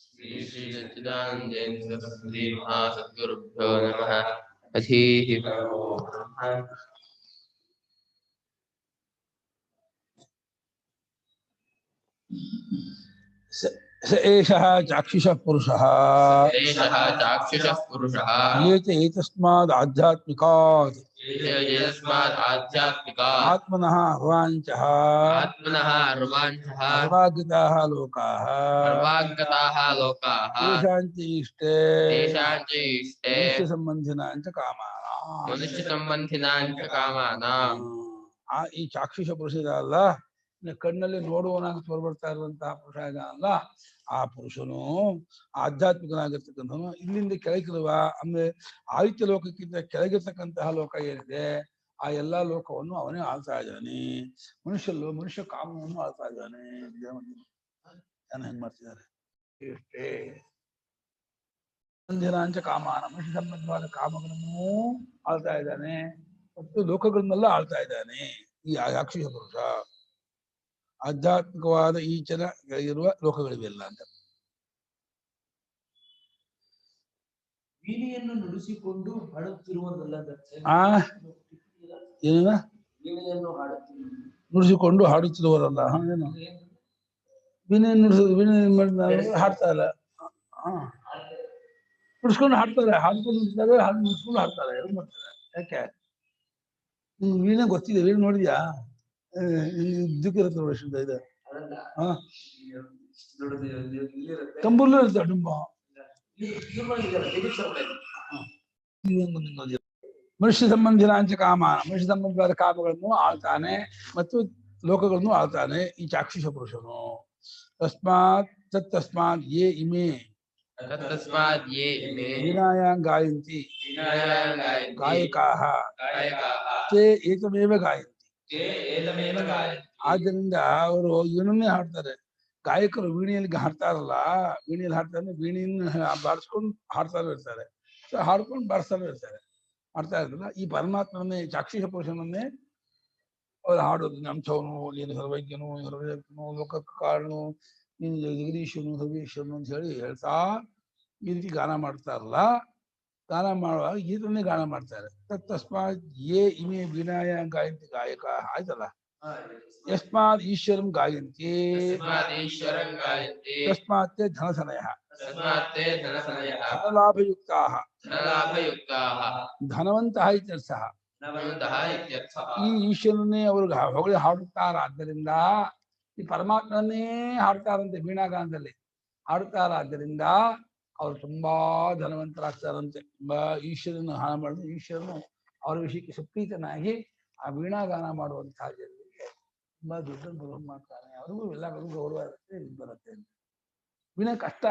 श्री सच्चिदानंदेन्द्र सरस्वती महासद्गुरुभ्यो नमः। अधीः परमो ब्रह्म। एषः चाक्षुषः पुरुषः एषः चाक्षुषः पुरुषः ये च एतस्माद् आध्यात्मिकात् यस्मात् आध्यात्मिकात् आत्मनः अर्वाञ्चः आत्मनः अर्वाञ्चः सर्वागताः लोकाः सर्वागताः लोकाः तेषां च इष्टे तेषां च इष्टे मनुष्यसम्बन्धिनां च कामानां मनुष्यसम्बन्धिनां च कामानां ಈ ಚಾಕ್ಷುಷ ಪುರುಷ ಇದಲ್ಲ, ಕಣ್ಣಲ್ಲಿ ನೋಡುವನಾಗಿ ತೋರ್ಬರ್ತಾ ಇರುವಂತಹ ಪುರುಷ ಇದಲ್ಲ, ಆ ಪುರುಷನು ಆಧ್ಯಾತ್ಮಿಕನಾಗಿರ್ತಕ್ಕಂಥವನು. ಇಲ್ಲಿಂದ ಕೆಳಗಿರುವ ಅಂದ್ರೆ ಆದಿತ್ಯ ಲೋಕಕ್ಕಿಂತ ಕೆಳಗಿರ್ತಕ್ಕಂತಹ ಲೋಕ ಏನಿದೆ ಆ ಎಲ್ಲಾ ಲೋಕವನ್ನು ಅವನೇ ಆಳ್ತಾ ಇದ್ದಾನೆ. ಮನುಷ್ಯ ಕಾಮವನ್ನು ಆಳ್ತಾ ಇದ್ದಾನೆ. ಜನ ಹೆಂಗ್ ಮಾಡ್ತಿದ್ದಾರೆ ಇಷ್ಟೇ. ಸಂಧಿನಾಂಚ ಕಾಮಾನ, ಮನುಷ್ಯ ಸಂಬಂಧವಾದ ಕಾಮಗಳನ್ನು ಆಳ್ತಾ ಇದ್ದಾನೆ ಮತ್ತು ಲೋಕಗಳನ್ನೆಲ್ಲ ಆಳ್ತಾ ಇದ್ದಾನೆ ಈ ಅಕ್ಷಯ ಪುರುಷ. ಆಧ್ಯಾತ್ಮಿಕವಾದ ಈಚನ ಇರುವ ಲೋಕಗಳಿವೆಲ್ಲ ಅಂತ. ವೀಣೆಯನ್ನು ನುಡಿಸಿಕೊಂಡು ಹಾಡುತ್ತಿರುವುದಲ್ಲ ಏನ ವೀಣೆಯನ್ನು ನುಡಿಸಿಕೊಂಡು ಹಾಡುತ್ತಿರುವುದಲ್ಲ. ಏನು ವೀಣೆ ನುಡಿಸೋದು ಹಾಡ್ತಾ ಇಲ್ಲ. ನುಡಿಸ್ಕೊಂಡು ಹಾಡ್ತಾರೆ, ಹಾಡ್ಕೊಂಡು ಹಾಡು ನುಡಿಸ್ಕೊಂಡು ಹಾಡ್ತಾರೆ. ಏನು ಮಾಡ್ತಾರೆ? ಯಾಕೆ ವೀಣೆ ಗೊತ್ತಿದೆ? ವೀಣೆ ನೋಡಿದ್ಯಾ? ಇದಕ್ಕಿರುತ್ತೆ ನೋಡಿ, ಶುದ್ಧ ಇದೆ. ತಂಬುಲ್ಲೂ ಇರುತ್ತೆ ಡುಂಬ. ಮನುಷ್ಯ ಸಂಬಂಧಿನಾಂಚ ಕಾಮಾನ, ಮನುಷ್ಯ ಸಂಬಂಧವಾದ ಕಾಮಗಳನ್ನು ಆಳ್ತಾನೆ ಮತ್ತು ಲೋಕಗಳನ್ನು ಆಳ್ತಾನೆ ಈ ಚಾಕ್ಷುಷ ಪುರುಷನು. ತಸ್ಮಾತ್ ಯೇ ಇಮೇ ವೀಣಾಯಾಂ ಗಾಯಂತಿ ಗಾಯಕಾಃ ತೇ ಏತಮೇವ ಗಾಯಂತಿ. ಆದ್ದರಿಂದ ಅವರು ಇವನನ್ನೇ ಹಾಡ್ತಾರೆ. ಗಾಯಕರು ವೀಣೆಯಲ್ಲಿ ಹಾಡ್ತಾರಲ್ಲ, ವೀಣೆಯಲ್ಲಿ ಹಾಡ್ತಾರೆ, ವೀಣೆಯನ್ನು ಬಾರಿಸ್ಕೊಂಡು ಹಾಡ್ತಾನೆ ಇರ್ತಾರೆ, ಹಾಡ್ಕೊಂಡು ಬಾರಿಸ್ತಾನೆ ಇರ್ತಾರೆ, ಮಾಡ್ತಾ ಇರ್ತಾರಲ್ಲ. ಈ ಪರಮಾತ್ಮನೇ ಚಾಕ್ಷುಷ ಪುರುಷನನ್ನೇ ಅವ್ರು ಹಾಡೋದು. ಅಂಥವನು, ನೀನು ಸರ್ವಜ್ಞನು, ಸರ್ವಜ್ಞನು, ಲೋಕಕ್ಕೆ ಕಾರಣನು, ನೀನು ಜಗದೀಶನು, ಸರ್ವೇಶ್ವರನು ಅಂತ ಹೇಳಿ ಹೇಳ್ತಾ ಈ ರೀತಿ ಗಾನ ಮಾಡ್ತಾರಲ್ಲ. ಗಾನ ಮಾಡುವಾಗ ಗೀತನ್ನೇ ಗಾನ ಮಾಡ್ತಾರೆ. ತಸ್ಮಾತ್ ಯೇ ಇಮೇ ವೀಣಾಯ ಗಾಯಂತಿ ಗಾಯಕ ಆಯ್ತಲ್ಲ. ಯಸ್ಮಾತ್ ಈಶ್ವರಂ ಗಾಯಂತಿ ತಸ್ಮಾತ್ ಧನಸನಯಃ ಧನಲಾಭಯುಕ್ತಾಃ ಧನವಂತಃ ಇತ್ಯರ್ಥಃ. ಈ ಈಶ್ವರನ್ನೇ ಅವರು ಹೊಗಳಿ ಹಾಡುತ್ತಾರಾದ್ದರಿಂದ, ಈ ಪರಮಾತ್ಮನ್ನೇ ಹಾಡ್ತಾರಂತೆ, ವೀಣಾಗಾನದಲ್ಲಿ ಹಾಡುತ್ತಾರಾದ್ದರಿಂದ ಅವರು ತುಂಬಾ ಧನವಂತರಾಗ್ತಾರಂತೆ. ತುಂಬಾ ಈಶ್ವರನ ಹಾನ ಮಾಡಿದ್ರು, ಈಶ್ವರನು ಅವರ ವಿಷಯಕ್ಕೆ ಸುಪ್ರೀತನಾಗಿ ಆ ವೀಣಾಗಾನ ಮಾಡುವಂತಹ ಜನರಿಗೆ ತುಂಬಾ ದುಡ್ಡನ್ನು ಗೌರವ ಮಾಡ್ತಾನೆ. ಅವ್ರಿಗೂ ಎಲ್ಲರಿಗೂ ಗೌರವ ಇರುತ್ತೆ, ಇದು ಬರುತ್ತೆ ಅಂತ. ವೀಣೆ ಕಷ್ಟ,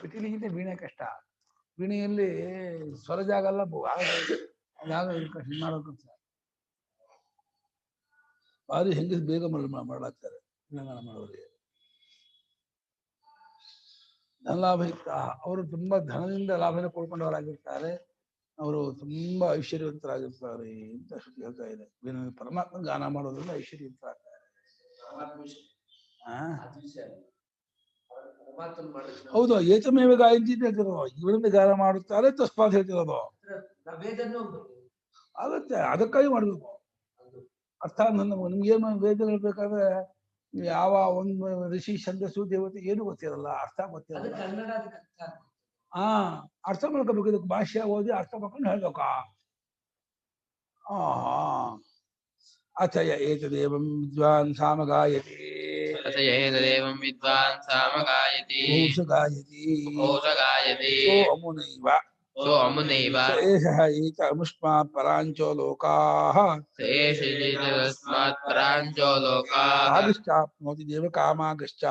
ಪಿಟೀಲಿಗಿಂತ ವೀಣೆ ಕಷ್ಟ. ವೀಣೆಯಲ್ಲಿ ಸ್ವರ ಜಾಗ ಎಲ್ಲ ಭಾರಿ ಹೆಂಗಸ್ ಬೇಗ ಮಾಡಲಾಗ್ತಾರೆ ವೀಣಾಗಾನ ಮಾಡೋರಿಗೆ. ಧನಲಾಭಯುಕ್ತ, ಅವರು ತುಂಬಾ ಧನದಿಂದ ಲಾಭನ ಕೊಡ್ಕೊಂಡವರಾಗಿರ್ತಾರೆ, ಅವರು ತುಂಬಾ ಐಶ್ವರ್ಯವಂತರಾಗಿರ್ತಾರೆ ಅಂತ ಶ್ರುತಿ ಹೇಳ್ತಾ ಇದೆ. ಪರಮಾತ್ಮ ಗಾನ ಮಾಡೋದ್ರಿಂದ ಐಶ್ವರ್ಯವಂತರಾಗ್ತಾರೆ. ಹೌದು, ಏತಮೇವ ಗಾಯಂತಿ ಅಂತ ಹೇಳ್ತಿರೋ, ಇವರಿಂದ ಗಾನ ಮಾಡುತ್ತಾರೆ ತಸ್ಮಾತ್ ಹೇಳ್ತಿರೋದು ಆಗತ್ತೆ. ಅದಕ್ಕಾಗಿ ಮಾಡ್ಬೇಕು ಅರ್ಥ. ನಿಮ್ಗೇನು ವೇದ ಹೇಳ್ಬೇಕಾದ್ರೆ ಯಾವ ಒಂದು ಋಷಿ ಛಂದಸ್ಸು ದೇವತೆ ಏನು ಗೊತ್ತಿರಲ್ಲ, ಅರ್ಥ ಗೊತ್ತಿರಲ್ಲ. ಅರ್ಥ ಮಾಡ್ಕೋಬೇಕು. ಇದಕ್ಕೆ ಭಾಷ್ಯ ಓದಿ ಅರ್ಥ ಮಾಡ್ಕೊಂಡು ಹೇಳ್ಬೇಕ. ಅಚಯ ಏತದೇವಂ ವಿದ್ವಾನ್ ಸಾಮಗಾಯತಿ ಅಮುನೈವ ಏಷಃ ಏತ ಅಮುಷ್ಮಾತ್ ಪರಾಂಚೋ ಲೋಕಾಃ ರಾಗಶ್ಚಾಪ್ನೋತಿ ದೇವ ಕಾಮಾಗಶ್ಚ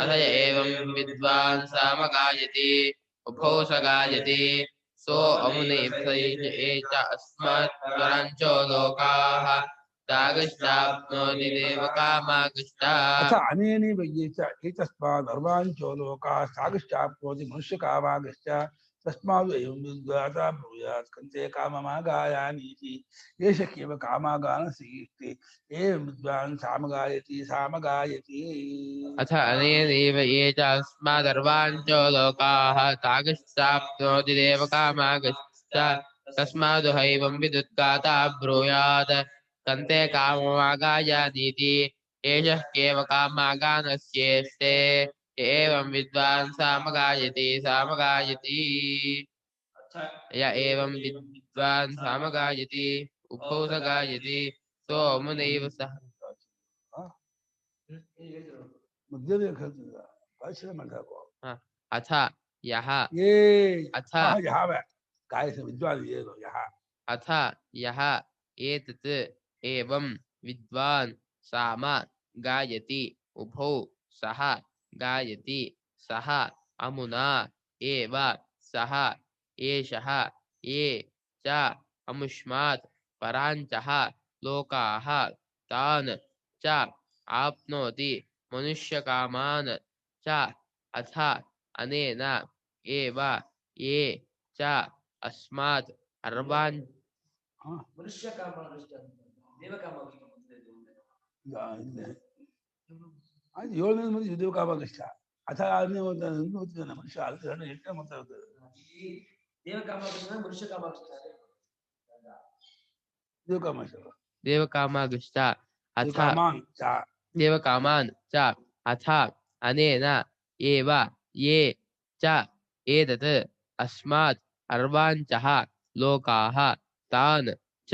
ಅಥ ಏವಂ ವಿದ್ವಾನ್ ಸಾಮಗಾಯತಿ ಉಭೌ ಸ ಗಾಯತಿ सो अमुनेभ्यैष एष अस्मत् स्वरञ्चो लोकाः तागश्चाप्नोति देवकामागश्चाः अथ अनेनैव एतस्माद् अर्वाञ्चो लोकाः सागश्चाप्नोति मनुष्यकामागश्च तस्माद् एवं विद्वाता ब्रूयात् कन्ते काममागायानीति एष केव कामागानसीति एवं विद्वान् सामगायति सामगायति। अथ अनेनैव ये च अस्मादर्वाञ्चो लोकाः तागश्चाप्नोति देवकामागश्च तस्मादुहैवं विदुद्गाता ब्रूयात् कन्ते काममागायानीति एषः केव कामागानस्येष्टे एवं विद्वान् सामगायति सामगायति य एवं विद्वान् सामगायति उभौ स गायति सोऽमुनैव सह मध्यದಲ್ಲಿ ಕಲ್ತಿದ್ದ ಭಾಷಣ ಮಾಡಬೇಕು अथ यः ಏ अथ ಯಾವ ಕಾಯಸ ವಿದ್ವಾನ್ ಏನು ಯಹ अथ यः एतत् एवं विद्वान् साम गायति उभौ सः गायति सः अमुना एव सः एषः ये च अमुष्मात् पराञ्चः लोकाः तान् च आप्नोति मनुष्यकामान् च अथ अनेन एव ये च अस्मात् अर्वान् ಮನುಷ್ಯ ಕಾಮ ದೇವ ಕಾಮ ಅದು 7ನೇ ಮಂದಿ ಯುದ್ಧ ಕಾಮಾಗಷ್ಟ ಅಥ ಆದ್ನೇ ಓದ್ತಾನೆ ಮನುಷ್ಯ ಅಲ್ತಾನೆ ಎಷ್ಟು ಮಾತಾಡ್ತಾರೆ ದೇವ ಕಾಮ ಮನುಷ್ಯ ಕಾಮ देवकामागश्च अथ ಕಾಮಾನ್ ಚ देवकामान् च अथ अनेन एव ये च एतत् अस्मात् अर्वाञ्चः लोकाः तान् च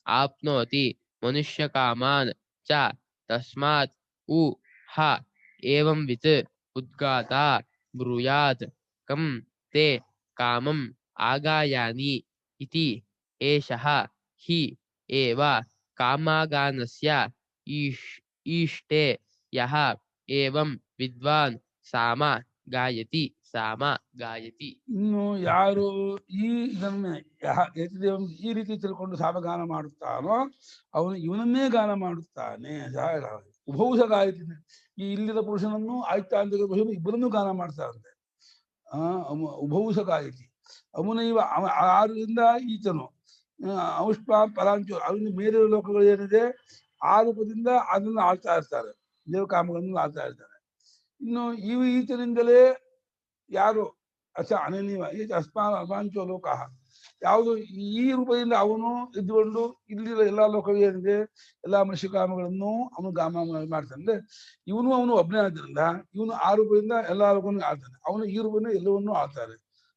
आप्नोति मनुष्यकामान् च तस्मात् उ ह एवंवित् उद्गाता ब्रूयात् कं ते कामम् आगायानि इति एषः हि एव कामागानस्य ईष्टे यः एवं विद्वान् साम गायति साम गायति ಇನ್ನು ಯಾರು ಈ ಇದನ್ನೇ ಈ ರೀತಿ ತಿಳ್ಕೊಂಡು ಸಾಮಗಾನ ಮಾಡುತ್ತಾನೋ ಅವನು ಇವನನ್ನೇ ಗಾನ ಮಾಡುತ್ತಾನೆ. ಉಭೌಸ ಗಾಯತಿ ಈ ಇಲ್ಲಿದ ಪುರುಷನನ್ನು ಆಯ್ತಾಂತಿಕ ಪುರುಷನು ಇಬ್ಬರನ್ನೂ ಗಾನ ಮಾಡ್ತಾರಂತೆ. ಉಭೌಸ ಗಾಯತಿ ಅವನೈವ ಆರರಿಂದ ಈತನು ಔಷ್ಪ ಪರಾಂಚು ಅವನ ಮೇಲಿನ ಲೋಕಗಳು ಏನಿದೆ ಆ ರೂಪದಿಂದ ಅದನ್ನು ಆಳ್ತಾ ಇರ್ತಾರೆ, ದೇವಕಾಮಗಳನ್ನು ಆಳ್ತಾ ಇರ್ತಾರೆ. ಇನ್ನು ಈತನಿಂದಲೇ ಯಾರು ಅಸ ಅನನ್ಯವ ಅಸ್ಮಾಂಚೋ ಲೋಕ ಯಾವುದು ಈ ರೂಪದಿಂದ ಅವನು ಇದ್ದುಕೊಂಡು ಇಲ್ಲಿರೋ ಎಲ್ಲಾ ಲೋಕಗಳು ಏನಿದೆ ಎಲ್ಲಾ ಮನುಷ್ಯಕಾಮಗಳನ್ನು ಅವನು ಗಾಮ ಮಾಡ್ತಾನೆ. ಅವನು ಒಬ್ಬನೇ ಆದ್ದರಿಂದ ಇವನು ಆ ರೂಪದಿಂದ ಎಲ್ಲಾ ಲೋಕವನ್ನು ಆಳ್ತಾನೆ, ಅವನು ಈ ರೂಪದಿಂದ ಎಲ್ಲವನ್ನೂ ಆಳ್ತಾರೆ.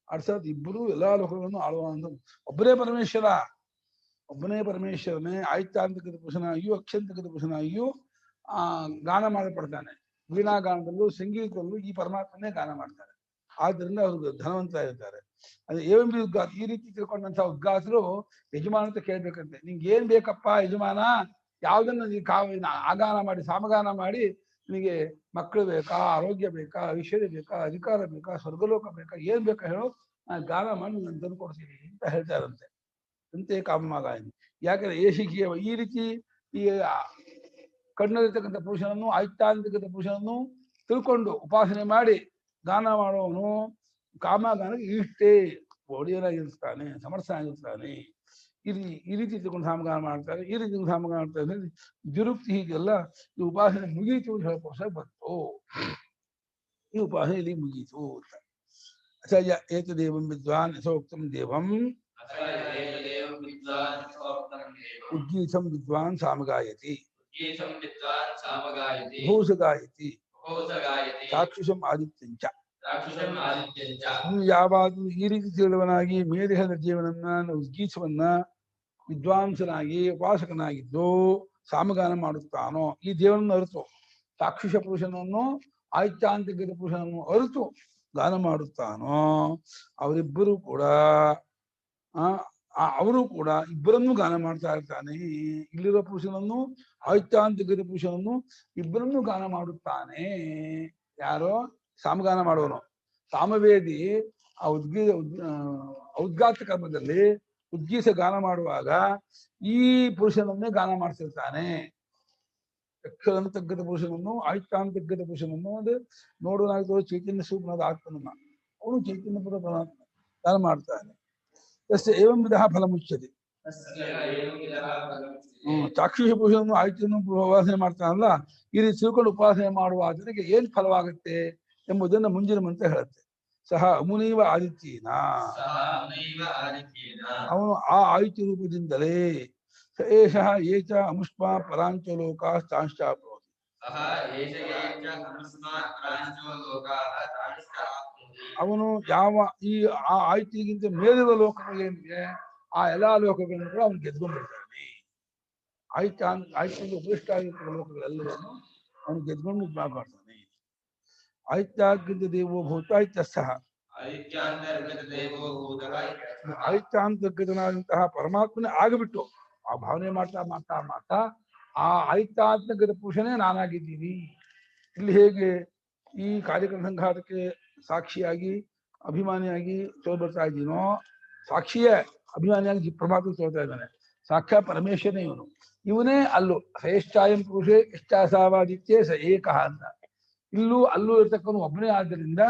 ಅರ್ಥಾತ್ ಇಬ್ಬರು ಎಲ್ಲಾ ಲೋಕಗಳನ್ನು ಆಳುವ ಒಬ್ಬನೇ ಪರಮೇಶ್ವರನೇ ಆಯ್ತಾಂತಿಕದ ಪುರುಷನಾಗಿಯೂ ಅಕ್ಷಂತಿಕದ ಪುರುಷನಾಗಿಯೂ ಗಾನ ಮಾಡಲ್ಪಡ್ತಾನೆ. ವೀಣಾಗಾನದಲ್ಲೂ ಸಂಗೀತದಲ್ಲೂ ಈ ಪರಮಾತ್ಮನೇ ಗಾನ ಮಾಡ್ತಾರೆ. ಆದ್ದರಿಂದ ಅವ್ರಿಗೆ ಧನವಂತ ಇರ್ತಾರೆ. ಅದೇ ಏವಂಬಿ ಉದ್ಗಾತ ಈ ರೀತಿ ತಿಳ್ಕೊಂಡಂತ ಉದ್ಗಾತರು ಯಜಮಾನ ಅಂತ ಕೇಳ್ಬೇಕಂತೆ, ನಿಂಗೆ ಏನ್ ಬೇಕಪ್ಪ ಯಜಮಾನ, ಯಾವ್ದನ್ನ ಆಗಾನ ಮಾಡಿ ಸಾಮಗಾನ ಮಾಡಿ ನಿನಗೆ ಮಕ್ಕಳು ಬೇಕಾ, ಆರೋಗ್ಯ ಬೇಕಾ, ಐಶ್ವರ್ಯ ಬೇಕಾ, ಅಧಿಕಾರ ಬೇಕಾ, ಸ್ವರ್ಗಲೋಕ ಬೇಕಾ, ಏನ್ ಬೇಕಾ ಹೇಳೋ, ನಾನು ಗಾನ ಮಾಡಿ ನಾನು ತಂದು ಕೊಡ್ತೀನಿ ಅಂತ ಹೇಳ್ತಾರಂತೆ. ಅಂತೆ ಕಾಮಗಾಯನಿ. ಯಾಕಂದ್ರೆ ಏಷಿಕೀಯ ಈ ರೀತಿ ಈ ಕಣ್ಣಲ್ಲಿರ್ತಕ್ಕಂಥ ಪುರುಷನನ್ನು ಆಯ್ತಾಂತಿಕದ ಪುರುಷನನ್ನು ತಿಳ್ಕೊಂಡು ಉಪಾಸನೆ ಮಾಡಿ ಗಾನ ಮಾಡುವವನು ಕಾಮಗಾನಕ್ಕೆ ಇಷ್ಟೇ ಒಡೆಯನಾಗಿರ್ತಾನೆ, ಸಮರ್ಥನಾಗಿರ್ತಾನೆ. ಈ ರೀತಿ ತಿಳ್ಕೊಂಡು ಸಾಮಗಾನ ಮಾಡ್ತಾರೆ, ಈ ರೀತಿ ಸಾಮಗಾನ ಮಾಡ್ತಾರೆ. ದುರುಕ್ತಿ ಹೀಗೆಲ್ಲ ಈ ಉಪಾಸನೆ ಮುಗೀತು ಅಂತ ಹೇಳೋಕೋಸ್ಕರ ಬಂತು. ಈ ಉಪಾಸನೆ ಇಲ್ಲಿ ಮುಗೀತು ಅಂತ. ಅಸಹ್ಯ ಏತದೇವಂ ವಿದ್ವಾನ್ ಯಥೋಕ್ತಂ ದೇವಂ ಉದ್ಗೀತಂ ವಿದ್ವಾನ್ ಸಾಮಗಾಯತಿ ಭೂಸಗಾಯತಿ ಚಾಕ್ಷುಷಂ ಆದಿತ್ಯಂಚ. ಯಾವಾಗಲೂ ಈ ರೀತಿ ತಿಳಿದವನಾಗಿ ಮೇಲಿಹದ ಜೀವನನ್ನ ಉದ್ಗೀತವನ್ನ ವಿದ್ವಾಂಸನಾಗಿ ಉಪಾಸಕನಾಗಿದ್ದು ಸಾಮಗಾನ ಮಾಡುತ್ತಾನೋ, ಈ ದೇವನನ್ನು ಅರಿತು ಚಾಕ್ಷುಷ ಪುರುಷನನ್ನು ಆಯ್ತಾಂತಿಕ ಪುರುಷನನ್ನು ಅರಿತು ಗಾನ ಮಾಡುತ್ತಾನೋ, ಅವರಿಬ್ಬರು ಕೂಡ ಇಬ್ಬರನ್ನು ಗಾನ ಮಾಡ್ತಾ ಇರ್ತಾನೆ. ಇಲ್ಲಿರೋ ಪುರುಷನನ್ನು ಆಯ್ತಾಂತಿಕ ಪುರುಷನನ್ನು ಇಬ್ಬರನ್ನು ಗಾನ ಮಾಡುತ್ತಾನೆ. ಯಾರೋ ಸಾಮಗಾನ ಮಾಡುವನು ಸಾಮವೇದಿ ಉದ್ಗಾತ ಕರ್ಮದಲ್ಲಿ ಉದ್ಗೀಸ ಗಾನ ಮಾಡುವಾಗ ಈ ಪುರುಷನನ್ನೇ ಗಾನ ಮಾಡ್ತಿರ್ತಾನೆ. ಯಕ್ಷರಂತಗ್ಗದ ಪುರುಷನನ್ನು ಆಯ್ತಾಂತಗ್ಗದ ಪುರುಷನನ್ನು ಅದು ನೋಡುವಾಗೋ ಚೈತನ್ಯ ಸ್ವರೂಪನಾದ ಆತ್ಮನನ್ನ ಅವನು ಚೈತನ್ಯ ಪುರ ಗಾನ ಮಾಡ್ತಾನೆ. ತಸ್ಯ ಏವಂ ವಿಧಃ ಫಲ ಮುಚ್ಯತೆ. ಚಾಕ್ಷುಷ ಪುರುಷನನ್ನು ಆಯ್ಕೆಯನ್ನು ಉಪಾಸನೆ ಮಾಡ್ತಾನಲ್ಲ, ಈ ರೀತಿ ತಿಳ್ಕೊಂಡು ಉಪಾಸನೆ ಮಾಡುವ ಜನಕ್ಕೆ ಏನ್ ಫಲವಾಗುತ್ತೆ ಎಂಬುದನ್ನು ಮುಂದಿನ ಮಂತ್ರ ಹೇಳುತ್ತೆ. ಸಹ ಅಮುನೈವ ಆದಿತ್ಯೇನ, ಅವನು ಆ ಆದಿತ್ಯ ರೂಪದಿಂದಲೇ ಸ ಏಷಃ ಏಚ ಅಮುಷ್ಮ ಪರಾಂಚ ಲೋಕಾಶ್ಚಾಂಶ್ಚ ಭವತಿ. ಅವನು ಯಾವ ಈ ಆ ಆಯ್ತಿಗಿಂತ ಮೇಲಿರುವ ಲೋಕಗಳೇನಿದೆ ಆ ಎಲ್ಲಾ ಲೋಕಗಳನ್ನು ಕೂಡ ಅವನು ಗೆದ್ಕೊಂಡ್ಬಿಡ್ತಾನೆ. ಆಯ್ತಿಗೆ ಉಪೃಷ್ಟ ಆಗಿರುವ ಲೋಕಗಳೆಲ್ಲವನ್ನು ಅವನು ಗೆದ್ಕೊಂಡು ಮಾಡ್ತಾನೆ. ಆಯ್ತ್ಯಾಗ್ರದ ದೇವೋ ಭೂತ ಇತ್ಯರ್ಥಃ. ಆಯ್ತಾಂತರ್ಗತನಾದಂತಹ ಪರಮಾತ್ಮನೇ ಆಗಿಬಿಟ್ಟು ಆ ಭಾವನೆ ಮಾಡ್ತಾ ಮಾಡ್ತಾ ಮಾಡ್ತಾ ಆ ಆಯ್ತಾಂತರ್ಗತ ಪುರುಷನೇ ನಾನಾಗಿದ್ದೀನಿ. ಇಲ್ಲಿ ಹೇಗೆ ಈ ಕಾರ್ಯಕ್ರಮ ಸಂಘಾತಕ್ಕೆ ಸಾಕ್ಷಿಯಾಗಿ ಅಭಿಮಾನಿಯಾಗಿ ತೋರ್ಬರ್ತಾ ಇದ್ದೀನೋ, ಸಾಕ್ಷಿಯೇ ಅಭಿಮಾನಿಯಾಗಿ ಪರಮಾತ್ಮ ತೋರ್ತಾ ಇದ್ದಾನೆ. ಸಾಕ್ಷಾತ್ ಪರಮೇಶ್ವರನೇ ಇವನು. ಇವನೇ ಅಲ್ಲೂ ಶ್ರೇಷ್ಠಾಯಂ ಪುರುಷೇ ಇಷ್ಟಾಸಾವಾದಿತ್ಯೇ ಸ ಏಕಃ ಅಂತ. ಇಲ್ಲೂ ಅಲ್ಲೂ ಇರ್ತಕ್ಕವನು ಒಬ್ಬನೇ ಆದ್ದರಿಂದ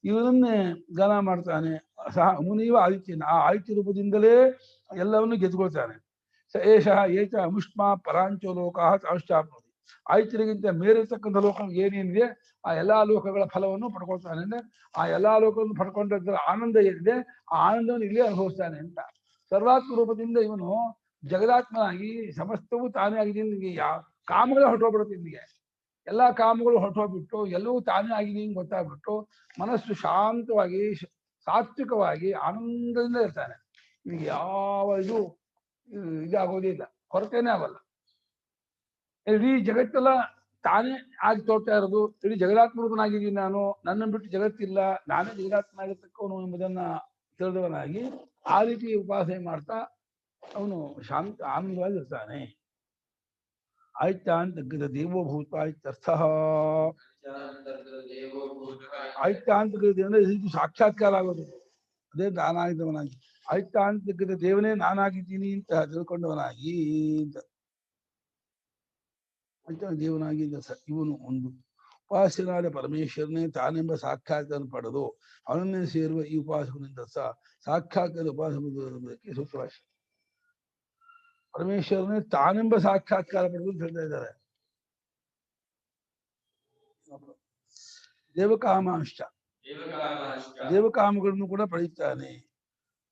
ಇವನನ್ನೇ ಗಾನ ಮಾಡ್ತಾನೆ. ಸಹ ಅಮುನೀವ ಆದಿತ್ಯನ ಆ ಆದಿತ್ಯ ರೂಪದಿಂದಲೇ ಎಲ್ಲವನ್ನು ಗೆದ್ಕೊಳ್ತಾನೆ. ಸ ಏಷಃ ಏಚ ಅಮುಷ್ಮ ಪರಾಂಚೋ ಲೋಕಾಃ ತಾಂಶ್ಚಾಪ್ನೋತಿ. ಆದಿತ್ಯರಿಗಿಂತ ಮೇಲಿರ್ತಕ್ಕಂಥ ಲೋಕ ಏನೇನಿದೆ ಆ ಎಲ್ಲಾ ಲೋಕಗಳ ಫಲವನ್ನು ಪಡ್ಕೊಳ್ತಾನೆ. ಅಂದ್ರೆ ಆ ಎಲ್ಲಾ ಲೋಕವನ್ನು ಪಡ್ಕೊಂಡ್ರ ಆನಂದ ಏನಿದೆ ಆ ಆನಂದವನ್ನು ಇಲ್ಲೇ ಅನುಭವಿಸ್ತಾನೆ ಅಂತ. ಸರ್ವಾತ್ಮ ರೂಪದಿಂದ ಇವನು ಜಗದಾತ್ಮನಾಗಿ ಸಮಸ್ತವೂ ತಾನೇ ಆಗಿದ್ದೀನಿ. ನಿಮಗೆ ಯಾವ ಕಾಮಗಳೇ ಹೊರಟೋಗ್ಬಿಡುತ್ತೆ. ನಿಮಗೆ ಎಲ್ಲಾ ಕಾಮಗಳು ಹೊರಟೋಗ್ಬಿಟ್ಟು ಎಲ್ಲವೂ ತಾನೇ ಆಗಿದ್ದೀನಿ ಗೊತ್ತಾಗ್ಬಿಟ್ಟು ಮನಸ್ಸು ಶಾಂತವಾಗಿ ಸಾತ್ವಿಕವಾಗಿ ಆನಂದದಿಂದ ಇರ್ತಾನೆ. ನಿಮಗೆ ಯಾವ ಇದಾಗೋದೇ ಇಲ್ಲ, ಹೊರತೇನೆ ಆಗಲ್ಲ. ಇಡೀ ಜಗತ್ತೆಲ್ಲ ತಾನೇ ಆಗಿ ತೋರ್ತಾ ಇರೋದು. ಇಡೀ ಜಗದಾತ್ಮರೂಪನಾಗಿದ್ದೀನಿ ನಾನು, ನನ್ನನ್ನು ಬಿಟ್ಟು ಜಗತ್ತಿಲ್ಲ, ನಾನೇ ಜಗದಾತ್ಮನಾಗಿರ್ತಕ್ಕವನು ಎಂಬುದನ್ನ ತಿಳಿದವನಾಗಿ ಆ ರೀತಿ ಉಪಾಸನೆ ಮಾಡ್ತಾ ಅವನು ಶಾಂತ ಆನಂದವಾಗಿರ್ತಾನೆ. ಆಯ್ತಾಂತರ್ಗತ ದೇವೋಭೂತ ಇತ್ಯರ್ಥಃ. ಆಯ್ತಾಂತರ್ಗತ ಅಂದ್ರೆ ಇದು ಸಾಕ್ಷಾತ್ಕಾರ ಆಗೋದು. ಅದೇ ನಾನಾಗಿದ್ದವನಾಗಿ ಆಯ್ತಾಂತರ್ಗತ ದೇವನೇ ನಾನಾಗಿದ್ದೀನಿ ಅಂತ ತಿಳ್ಕೊಂಡವನಾಗಿ ಅಂತ ದೇವನಾಗಿ ಇವನು ಒಂದು ಉಪಾಸನಾದ ಪರಮೇಶ್ವರನೇ ತಾನೆಂಬ ಸಾಕ್ಷಾತ್ಕಾರವನ್ನು ಪಡೆದು ಅವನನ್ನೇ ಸೇರುವ ಈ ಉಪಾಸಕನಿಂದ ಸಾಕ್ಷಾತ್ಕಾರ ಉಪಾಸಕಕ್ಕೆ ಸೂತ್ರವಾಕ್ಯ. ಪರಮೇಶ್ವರನೇ ತಾನೆಂಬ ಸಾಕ್ಷಾತ್ಕಾರ ಪಡೆದು ಅಂತ ಹೇಳ್ತಾ ಇದ್ದಾರೆ. ದೇವಕಾಮಾಂಶ ದೇವಕಾಮಗಳನ್ನು ಕೂಡ ಪಡೆಯುತ್ತಾನೆ.